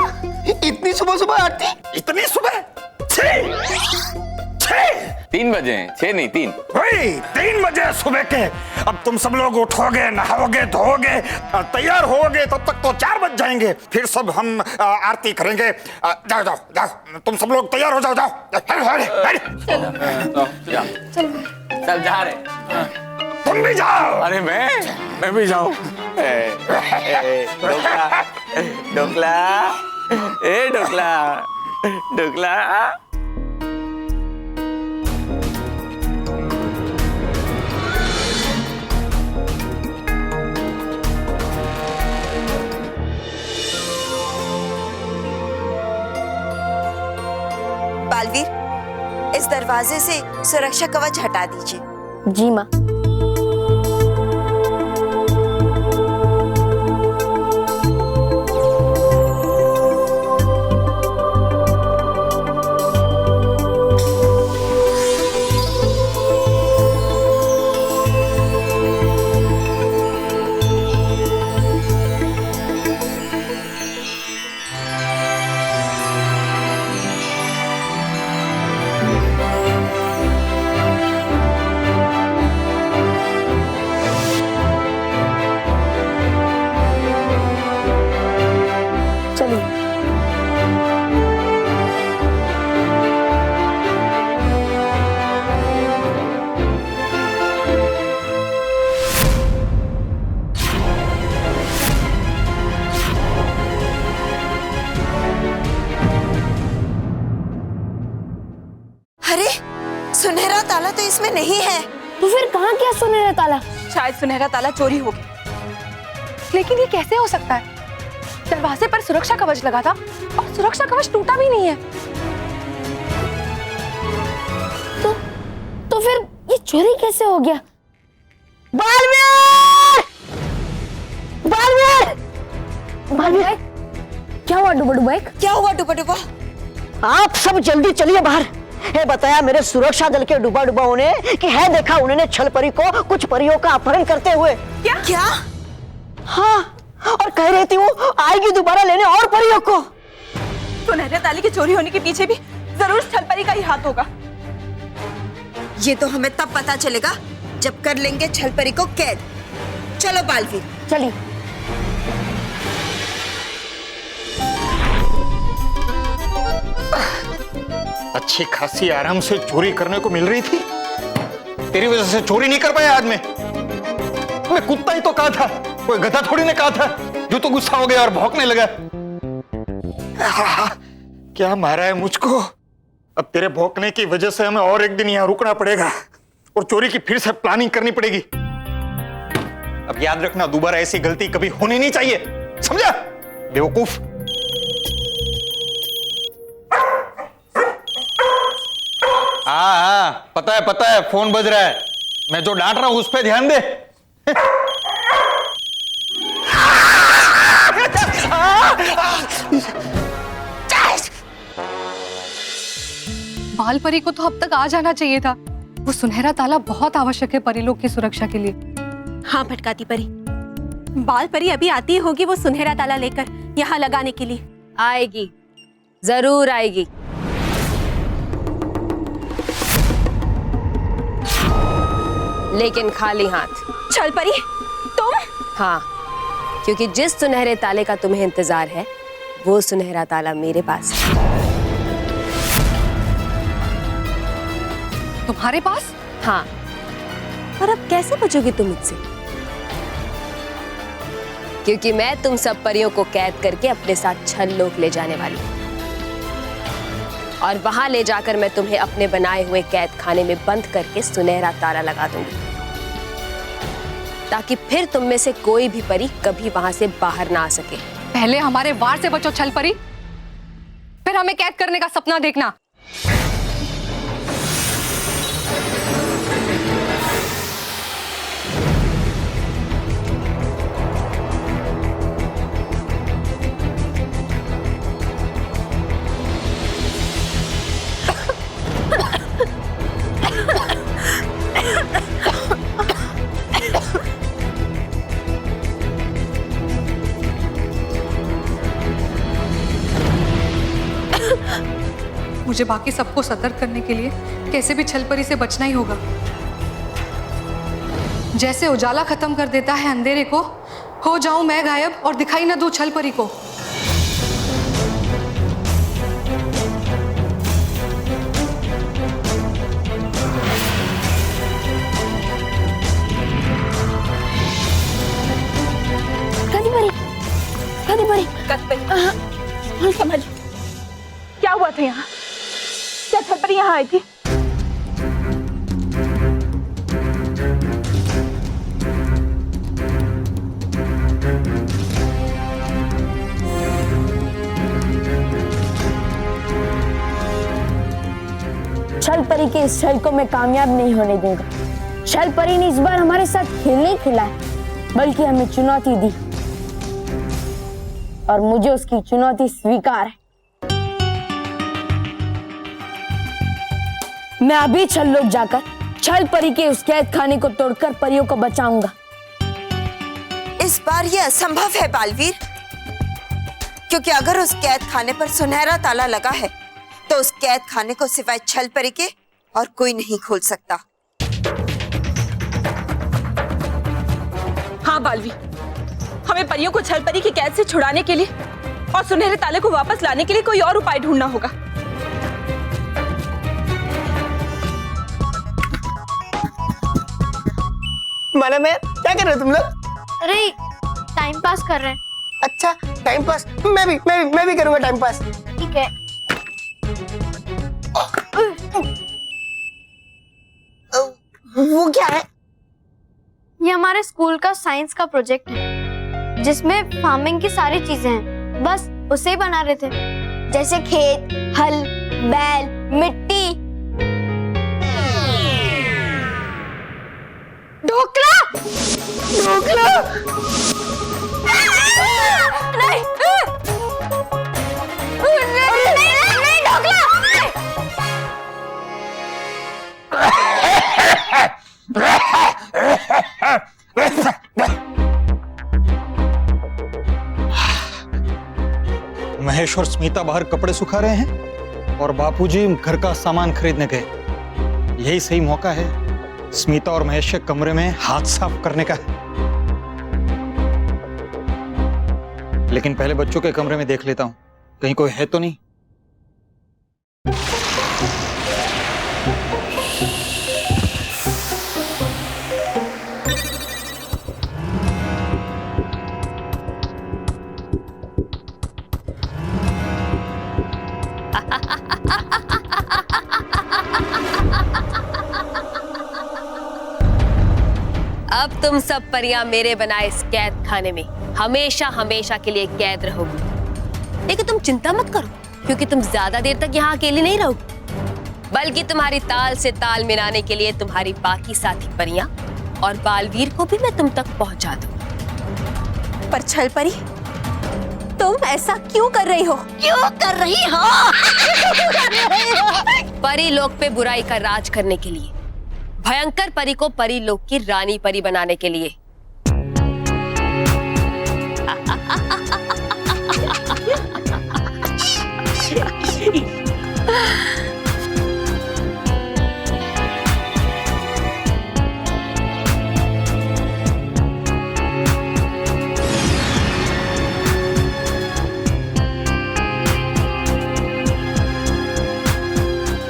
इतनी सुबह सुबह आरती? इतनी सुबह? 3 बजे, 6 नहीं 3। वही 3 बजे सुबह के। अब तुम सब लोग उठोगे, नहाओगे, धोओगे, तैयार होगे, तब तक तो 4 बज जाएंगे। फिर सब हम आरती करेंगे। जाओ जाओ जाओ, तुम सब लोग तैयार हो जाओ। जाओ सब जा रहे। तुम भी जाओ। अरे मैं भी जाऊं। ढोकला, ढोकला, ढोकला, ढोकला। बालवीर, इस दरवाजे से सुरक्षा कवच हटा दीजिए। जी माँ। अरे, सुनहरा ताला तो इसमें नहीं है। तो फिर कहाँ गया सुनहरा ताला? शायद सुनहरा ताला चोरी हो गया। लेकिन ये कैसे हो सकता है? दरवाजे पर सुरक्षा कवच लगा था और सुरक्षा कवच टूटा भी नहीं है। तो फिर ये चोरी कैसे हो गया? बालवीर! बालवीर! बालवीर! क्या हुआ डुबा डुबा? क्या हुआ डुबा डुबा? आप सब जल्दी चलिए बाहर। है बताया मेरे सुरक्षा दल के डुबा डुबाओं ने कि है देखा उन्होंने छल परी को कुछ परियों का अपहरण करते हुए। क्या क्या? हाँ, और कह रही थी वो आएगी दोबारा लेने और परियों को। सुनहरे ताले की चोरी होने के पीछे भी जरूर छल परी का ही हाथ होगा। ये तो हमें तब पता चलेगा जब कर लेंगे छल परी को कैद। चलो बालवीर, चलिए। अच्छी खासी आराम से चोरी करने को मिल रही थी। तेरी वजह से चोरी नहीं कर पाया आज मैं कुत्ता ही तो कहा था, कोई गधा थोड़ी ने कहा था जो तो गुस्सा हो गया और भौंकने लगा। क्या मारा है मुझको। अब तेरे भौंकने की वजह से हमें और एक दिन यहाँ रुकना पड़ेगा और चोरी की फिर से प्लानिंग करनी पड़ेगी। अब याद रखना, दोबारा ऐसी गलती कभी होनी नहीं चाहिए, समझा बेवकूफ। हाँ, पता है फोन बज रहा है। मैं जो डांट रहा हूं उस पे ध्यान दे। बाल परी को तो अब तक आ जाना चाहिए था। वो सुनहरा ताला बहुत आवश्यक है परिलोक की सुरक्षा के लिए। हाँ भटकाती परी, बाल परी अभी आती होगी वो सुनहरा ताला लेकर यहाँ लगाने के लिए। आएगी, जरूर आएगी। लेकिन खाली हाथ। छल परी तुम? हाँ, क्योंकि जिस सुनहरे ताले का तुम्हें इंतजार है वो सुनहरा ताला मेरे पास है। तुम्हारे पास? हाँ। और अब कैसे बचोगी तुम मुझसे? क्योंकि मैं तुम सब परियों को कैद करके अपने साथ छल लोक ले जाने वाली हूँ और वहां ले जाकर मैं तुम्हें अपने बनाए हुए कैद खाने में बंद करके सुनहरा ताला लगा दूंगी ताकि फिर तुम में से कोई भी परी कभी वहां से बाहर ना आ सके। पहले हमारे वार से बचो छल परी, फिर हमें कैद करने का सपना देखना। मुझे बाकी सबको सतर्क करने के लिए कैसे भी छलपरी से बचना ही होगा। जैसे उजाला खत्म कर देता है अंधेरे को, हो जाऊं मैं गायब और दिखाई न दूं छलपरी को। समझ क्या हुआ था यहाँ? क्या छलपरी यहाँ आई थी? छल परी के इस छल को मैं कामयाब नहीं होने दूंगा। छल परी ने इस बार हमारे साथ खेल नहीं खिलाया, बल्कि हमें चुनौती दी और मुझे उसकी चुनौती स्वीकार है। मैं अभी छल लोग जाकर छल परी के उस कैद खाने को तोड़कर परियों को बचाऊंगा। इस बार यह असंभव है बालवीर, क्योंकि अगर उस कैद खाने पर सुनहरा ताला लगा है तो उस कैद खाने को सिवाय छल परी के और कोई नहीं खोल सकता। हाँ बालवीर, हमें परियों को छल परी की कैद से छुड़ाने के लिए और सुनहरे ताले को वापस लाने के लिए कोई और उपाय ढूंढना होगा। माना मैं क्या कर रहे हो तुम लोग? अरे टाइम पास कर रहे हैं। अच्छा टाइम पास, मैं भी करूंगा टाइम पास। ठीक है। वो क्या है? ये हमारे स्कूल का साइंस का प्रोजेक्ट है, जिसमें फार्मिंग की सारी चीजें हैं। बस उसे ही बना रहे थे, जैसे खेत, हल, बैल, मिट्टी। ढोकला, ढोकला नहीं, नहीं ढोकला। महेश और स्मिता बाहर कपड़े सुखा रहे हैं और बापूजी घर का सामान खरीदने गए। यही सही मौका है स्मिता और महेश के कमरे में हाथ साफ करने का। लेकिन पहले बच्चों के कमरे में देख लेता हूं, कहीं कोई है तो नहीं। अब तुम सब परियां मेरे बनाए इस कैद खाने में हमेशा हमेशा के लिए कैद रहोगी। लेकिन तुम चिंता मत करो, क्योंकि तुम ज्यादा देर तक यहाँ अकेली नहीं रहोगी, बल्कि तुम्हारी ताल से ताल मिलाने के लिए तुम्हारी बाकी साथी परियां और बालवीर को भी मैं तुम तक पहुंचा दूंगी। पर छल परी, तुम ऐसा क्यों कर रही हो? क्यों कर रही हो? परी लोक पे बुराई का राज करने के लिए, भयंकर परी को परी लोक की रानी परी बनाने के लिए।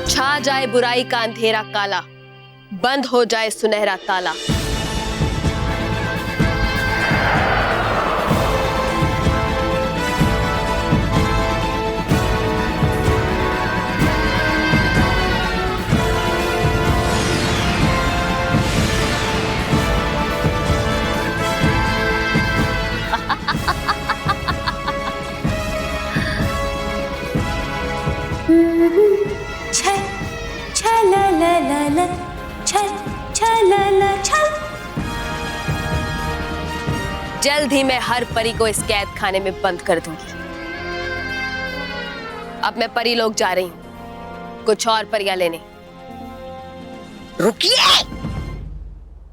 छा जाए बुराई का अंधेरा काला, बंद हो जाए सुनहरा ताला। छल छल ला ला ला ला, छल छल ला ला छल। जल्द ही मैं हर परी को इस कैद खाने में बंद कर दूंगी। अब मैं परी लोग जा रही हूँ कुछ और परियां लेने। रुकिए,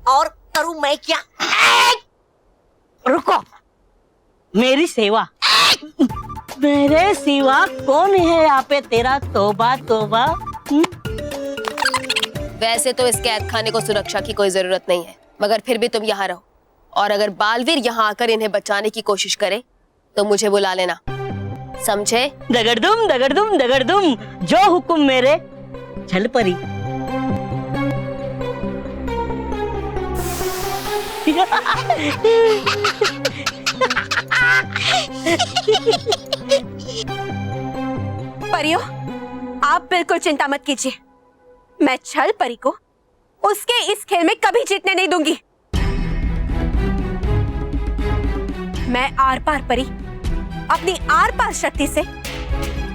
और करूं मैं क्या? रुको, मेरी सेवा। मेरे सिवा कौन है यहाँ पे? तेरा तौबा तौबा। वैसे तो इस कैद खाने को सुरक्षा की कोई जरूरत नहीं है, मगर फिर भी तुम यहाँ रहो, और अगर बालवीर यहाँ आकर इन्हें बचाने की कोशिश करे तो मुझे बुला लेना, समझे? दगड़दुम दगड़दुम दगड़दुम, जो हुक्म मेरे। छल परी। परियों, आप बिल्कुल चिंता मत कीजिए, मैं छल परी को उसके इस खेल में कभी जीतने नहीं दूंगी। मैं आर पार परी अपनी आर पार शक्ति से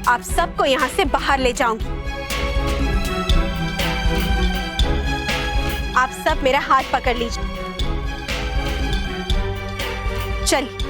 आप सबको यहाँ से बाहर ले जाऊंगी। आप सब मेरा हाथ पकड़ लीजिए। चलिए।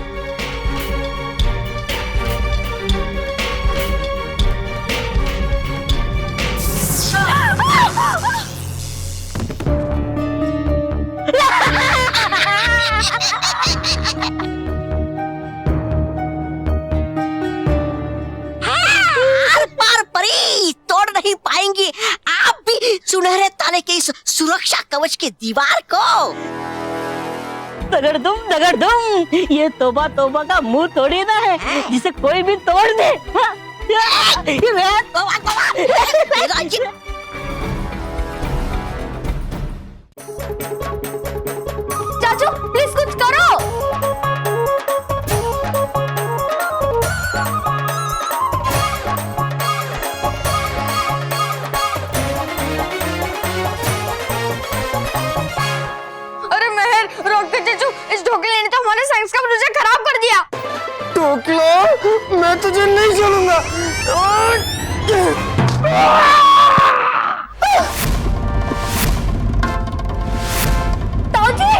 तोड़ नहीं पाएंगी आप भी सुनहरे ताले के इस सुरक्षा कवच के दीवार को। दगड़ दुम, ये तोबा तोबा का मुंह थोड़ी ना है जिसे कोई भी तोड़ दे। चाचू प्लीज कुछ करो। इस ढोकले ने तो हमारे साइंस का प्रोजेक्ट खराब कर दिया। ढोकला, मैं तुझे नहीं छोड़ूंगा। ताऊजी!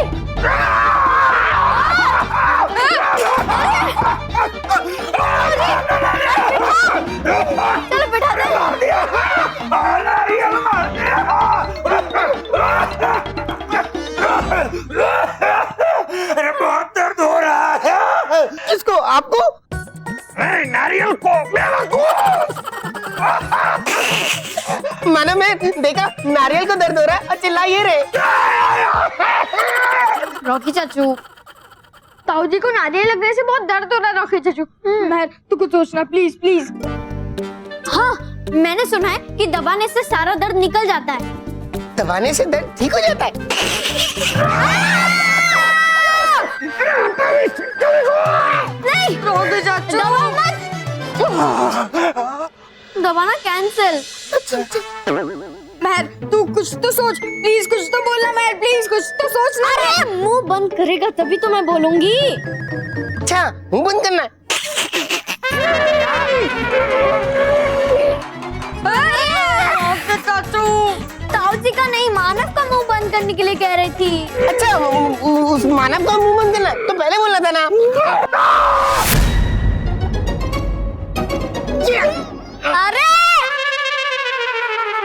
चलो बिठा दे। अरे बहुत दर्द हो रहा है। किसको? आपको? नहीं, नारियल को। माना मैं देखा नारियल को दर्द हो रहा है और चिल्ला ये रे। रॉकी चाचू, ताऊजी को नारियल लगने से बहुत दर्द हो रहा है। रॉकी चाचू, मैं तू कुछ सोचना प्लीज प्लीज। हाँ, मैंने सुना है कि दबाने से सारा दर्द निकल जाता है। दबाने से दर्द ठीक हो जाता है? नहीं, रॉकी चाचू, दबाओ मत। दबाना कैंसिल। महर, तू कुछ तो सोच प्लीज, कुछ तो बोलना महर, प्लीज कुछ तो सोच ना। अरे मुंह बंद करेगा तभी तो मैं बोलूंगी। अच्छा, मुंह बंद करना। ताऊजी का नहीं, मानव का मुंह बंद करने के लिए कह रही थी। अच्छा, उस मानव का मुंह बंद करना तो पहले बोलना था ना।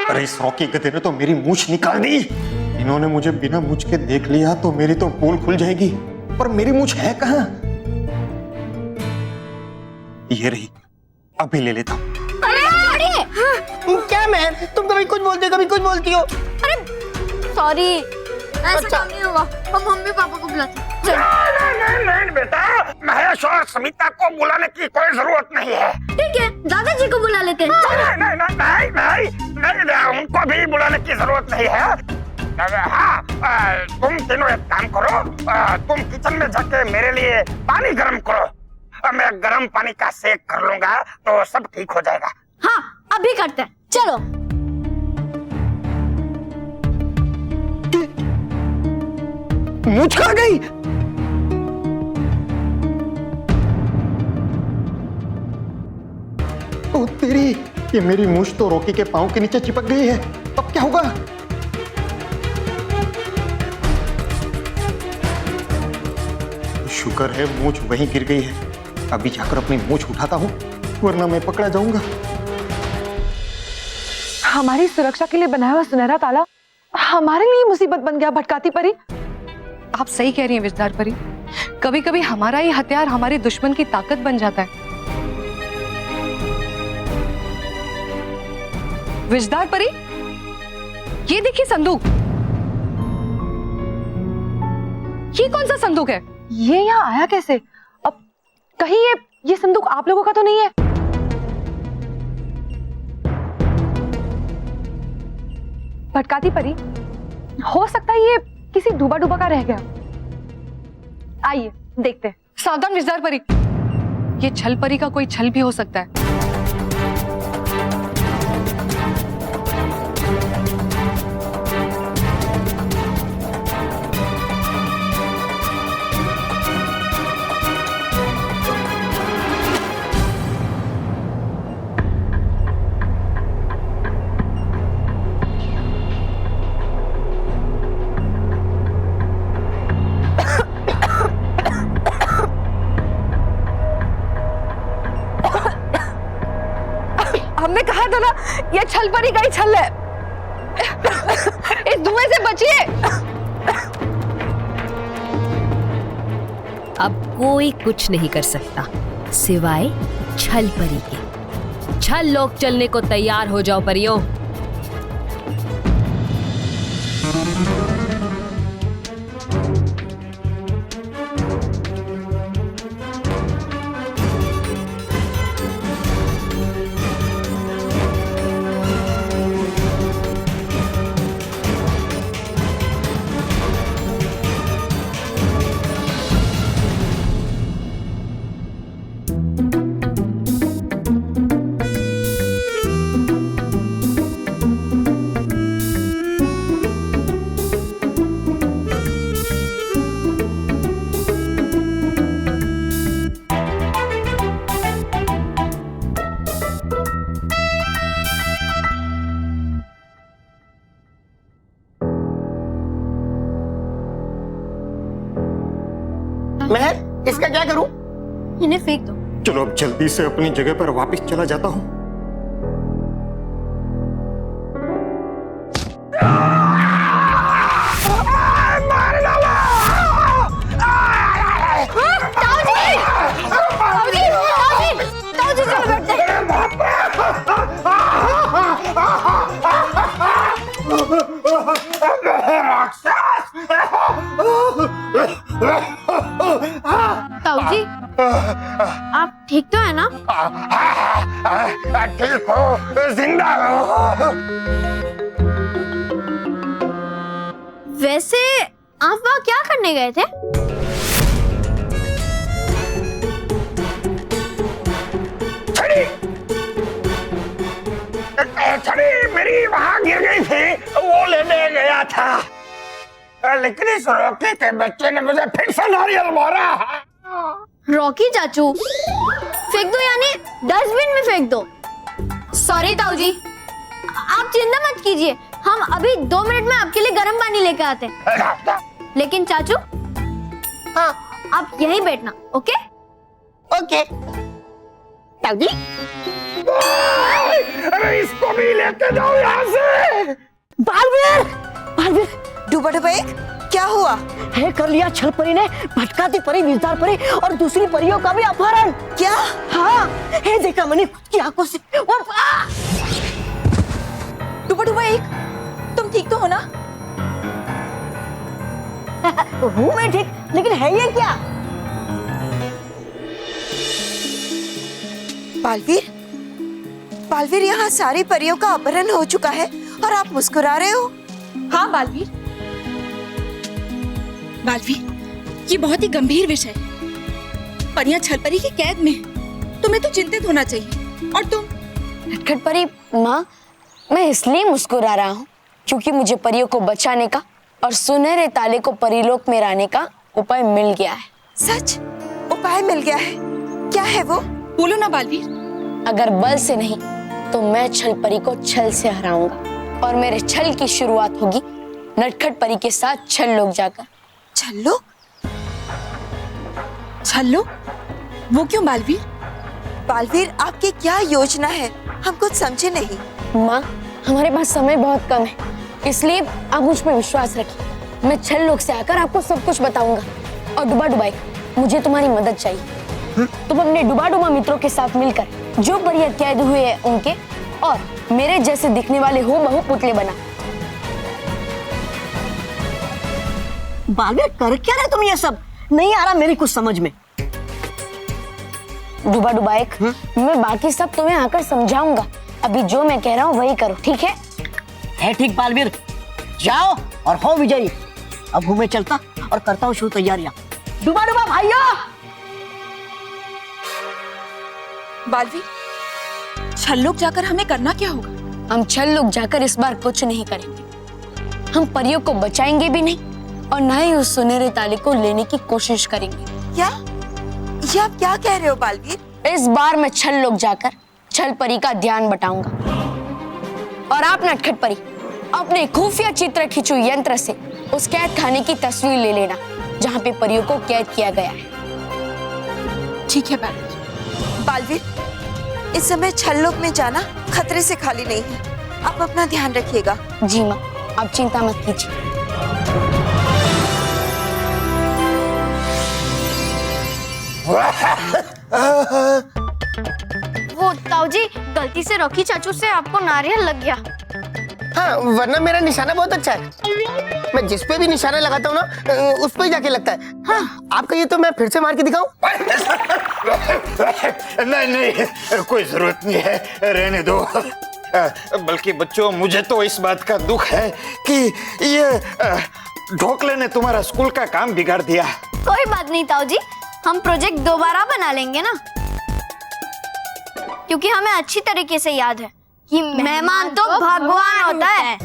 अरे इस रॉकी गधे ने तो मेरी मूंछ निकाल दी। इन्होंने मुझे बिना मूंछ के देख लिया तो मेरी तो पोल खुल जाएगी। पर मेरी मूंछ है कहाँ? ये रही, अभी ले लेता हूँ। क्या मैं? तुम कभी कुछ बोलते कभी कुछ बोलती हो। अरे सॉरी, ऐसा नहीं होगा। हम मम्मी पापा को बुलाते हैं। नहीं बेटा, महेश और समिता को बुलाने की कोई जरूरत नहीं है। ठीक है, दादाजी को बुला लेते हैं। नहीं, उनको भी बुलाने की जरूरत नहीं है। हाँ, तुम तीनों एक काम करो, तुम किचन में जाके मेरे लिए पानी गर्म करो। मैं गर्म पानी का सेक कर लूंगा तो सब ठीक हो जाएगा। हाँ, अभी करते हैं, चलो। मूंछ खा गई। ओ तेरी, ये मेरी मूंछ तो रॉकी के पांव के नीचे चिपक गई है। अब क्या होगा? शुक्र है मूंछ वहीं गिर गई है। अभी जाकर अपनी मूंछ उठाता हूँ, वरना मैं पकड़ा जाऊंगा। हमारी सुरक्षा के लिए बनाया हुआ सुनहरा ताला हमारे लिए मुसीबत बन गया। भटकाती परी, आप सही कह रही हैं विजदार परी। कभी कभी हमारा ही हथियार हमारे दुश्मन की ताकत बन जाता है। विजदार परी, ये देखिए संदूक। ये कौन सा संदूक है? ये यहाँ आया कैसे? अब कहीं ये संदूक आप लोगों का तो नहीं है? भटकाती परी, हो सकता है ये किसी डूबा डूबा का रह गया। आइए देखते हैं। सावधान विजदार परी, ये छल परी का कोई छल भी हो सकता है। ये छल परी का ही छल है। इस धुएं से बचिए। अब कोई कुछ नहीं कर सकता सिवाय छल परी के। छल लोग चलने को तैयार हो जाओ परियों। महर, इसका क्या करूं? इन्हें फेंक दो। चलो अब जल्दी से अपनी जगह पर वापस चला जाता हूँ। ताऊजी, आप ठीक तो है ना? ठीक हो, जिंदा हो। वैसे आप वहाँ क्या करने गए थे? छड़ी मेरी वहाँ गिर गई थी, वो लेने गया था, लेकिन इस रॉकी के बच्चे ने मुझे फिर से नारियल मारा। रॉकी चाचू, फेंक दो यानी डस्टबिन में फेंक दो। सॉरी ताऊजी, आप चिंता मत कीजिए, हम अभी 2 मिनट में आपके लिए गर्म पानी लेकर आते हैं। लेकिन चाचू, हाँ, आप यहीं बैठना, ओके? ओके। ताऊजी, अरे इसको भी लेके जाओ यहाँ से। बालवीर, बालवीर, डूबा डूबा एक क्या हुआ है? कर लिया छल परी ने भटकाती परी, विजदार परी और दूसरी परियों का भी अपहरण। क्या? हाँ, है देखा मैंने खुद की आंखों से। डूबा डूबा एक, तुम ठीक तो हो ना? हूँ मैं ठीक, लेकिन है ये क्या? बालवीर, बालवीर, यहाँ सारी परियों का अपहरण हो चुका है और आप मुस्कुरा रहे हो। हाँ बालवीर, बालवीर, ये बहुत ही गंभीर विषय है। परियां छलपरी की कैद में हैं। तुम्हें तो चिंतित होना चाहिए। और तुम? नटखट परी माँ, मैं इसलिए मुस्कुरा रहा हूँ क्योंकि मुझे परियों को बचाने का और सुनहरे ताले को परीलोक में लाने का उपाय मिल गया है। सच? उपाय मिल गया है? क्या है वो? बोलो ना बालवीर। अगर बल से नहीं तो मैं छल परी को छल से हराऊंगा और मेरे छल की शुरुआत होगी नटखट परी के साथ छल लोक जाकर। छल्लो? छल्लो? वो क्यों बालवीर? बालवीर, आपकी क्या योजना है? हम कुछ समझे नहीं। माँ, हमारे पास समय बहुत कम है, इसलिए आप मुझ पर विश्वास रखिए। मैं छल लोक से आकर आपको सब कुछ बताऊंगा। और डुबा डुबाई, मुझे तुम्हारी मदद चाहिए। तुम अपने डुबा डुबा मित्रों के साथ मिलकर जो परियां कैद हुए हैं उनके और मेरे जैसे दिखने वाले हो बहु पुतले बना। बालवीर, कर क्या रहे तुम ये सब? नहीं आ रहा मेरी कुछ समझ में। डुबा डुबा एक, मैं बाकी सब तुम्हें आकर समझाऊंगा। अभी जो मैं कह रहा हूँ वही करो, ठीक है? है ठीक बालवीर, जाओ और हो विजयी। अब हूँ मैं चलता और करता हूँ शुरू तैयारियां। डुबा डुबा भाइयों! बालवीर, छल्लोक जाकर हमें करना क्या होगा? हम छल लोक जाकर इस बार कुछ नहीं करेंगे। हम परियों को बचाएंगे भी नहीं और ना ही उस सुनहरे ताले को लेने की कोशिश करेंगे। क्या? ये आप क्या कह रहे हो बालवीर? इस बार मैं छल लोक जाकर छल परी का ध्यान बटाऊंगा और आप नटखट परी अपने खुफिया चित्र खिंचू यंत्र से उस कैद खाने की तस्वीर ले लेना जहाँ पे परियों को कैद किया गया है। ठीक है बालवीर। बालवीर, इस समय छल्लोक में जाना खतरे से खाली नहीं है। आप अपना ध्यान रखिएगा। जी माँ, आप चिंता मत कीजिए। वो ताऊ जी, गलती से रॉकी चाचू से आपको नारियल लग गया। हाँ, वरना मेरा निशाना बहुत अच्छा है। मैं जिस पे भी निशाना लगाता हूँ ना, उस पे ही जाके लगता है। हाँ, आप कहिए तो मैं फिर से मार के दिखाऊं? नहीं नहीं, कोई जरूरत नहीं है, रहने दो। बल्कि बच्चों, मुझे तो इस बात का दुख है कि ये ढोकले ने तुम्हारा स्कूल का काम बिगाड़ दिया। कोई बात नहीं ताऊ जी, हम प्रोजेक्ट दोबारा बना लेंगे ना, क्योंकि हमें अच्छी तरीके से याद है कि मेहमान तो भगवान होता है।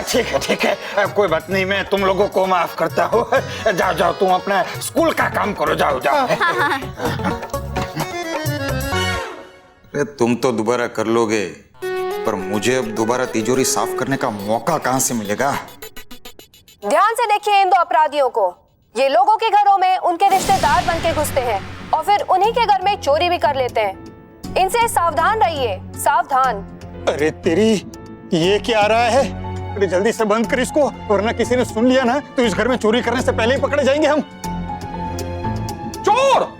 ठीक है, कोई बात नहीं, मैं तुम लोगों को माफ करता हूँ। जाओ जाओ, तुम अपना स्कूल का काम करो, जाओ जाओ। तुम तो दोबारा कर लोगे, पर मुझे अब दोबारा तिजोरी साफ करने का मौका कहाँ से मिलेगा? ध्यान से देखिए इन दो अपराधियों को। ये लोगों के घरों में उनके रिश्तेदार बनके घुसते हैं और फिर उन्हीं के घर में चोरी भी कर लेते हैं। इनसे सावधान रहिए, सावधान। अरे तेरी, ये क्या आ रहा है? अरे जल्दी से बंद कर इसको, वरना किसी ने सुन लिया ना तो इस घर में चोरी करने से पहले ही पकड़े जाएंगे हम। चोर!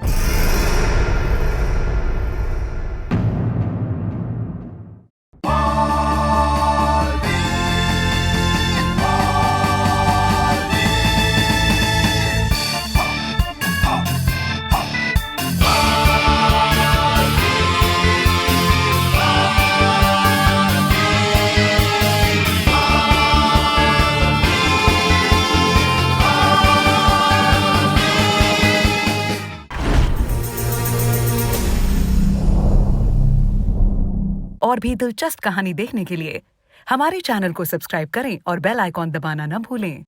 और भी दिलचस्प कहानी देखने के लिए हमारे चैनल को सब्सक्राइब करें और बेल आइकॉन दबाना न भूलें।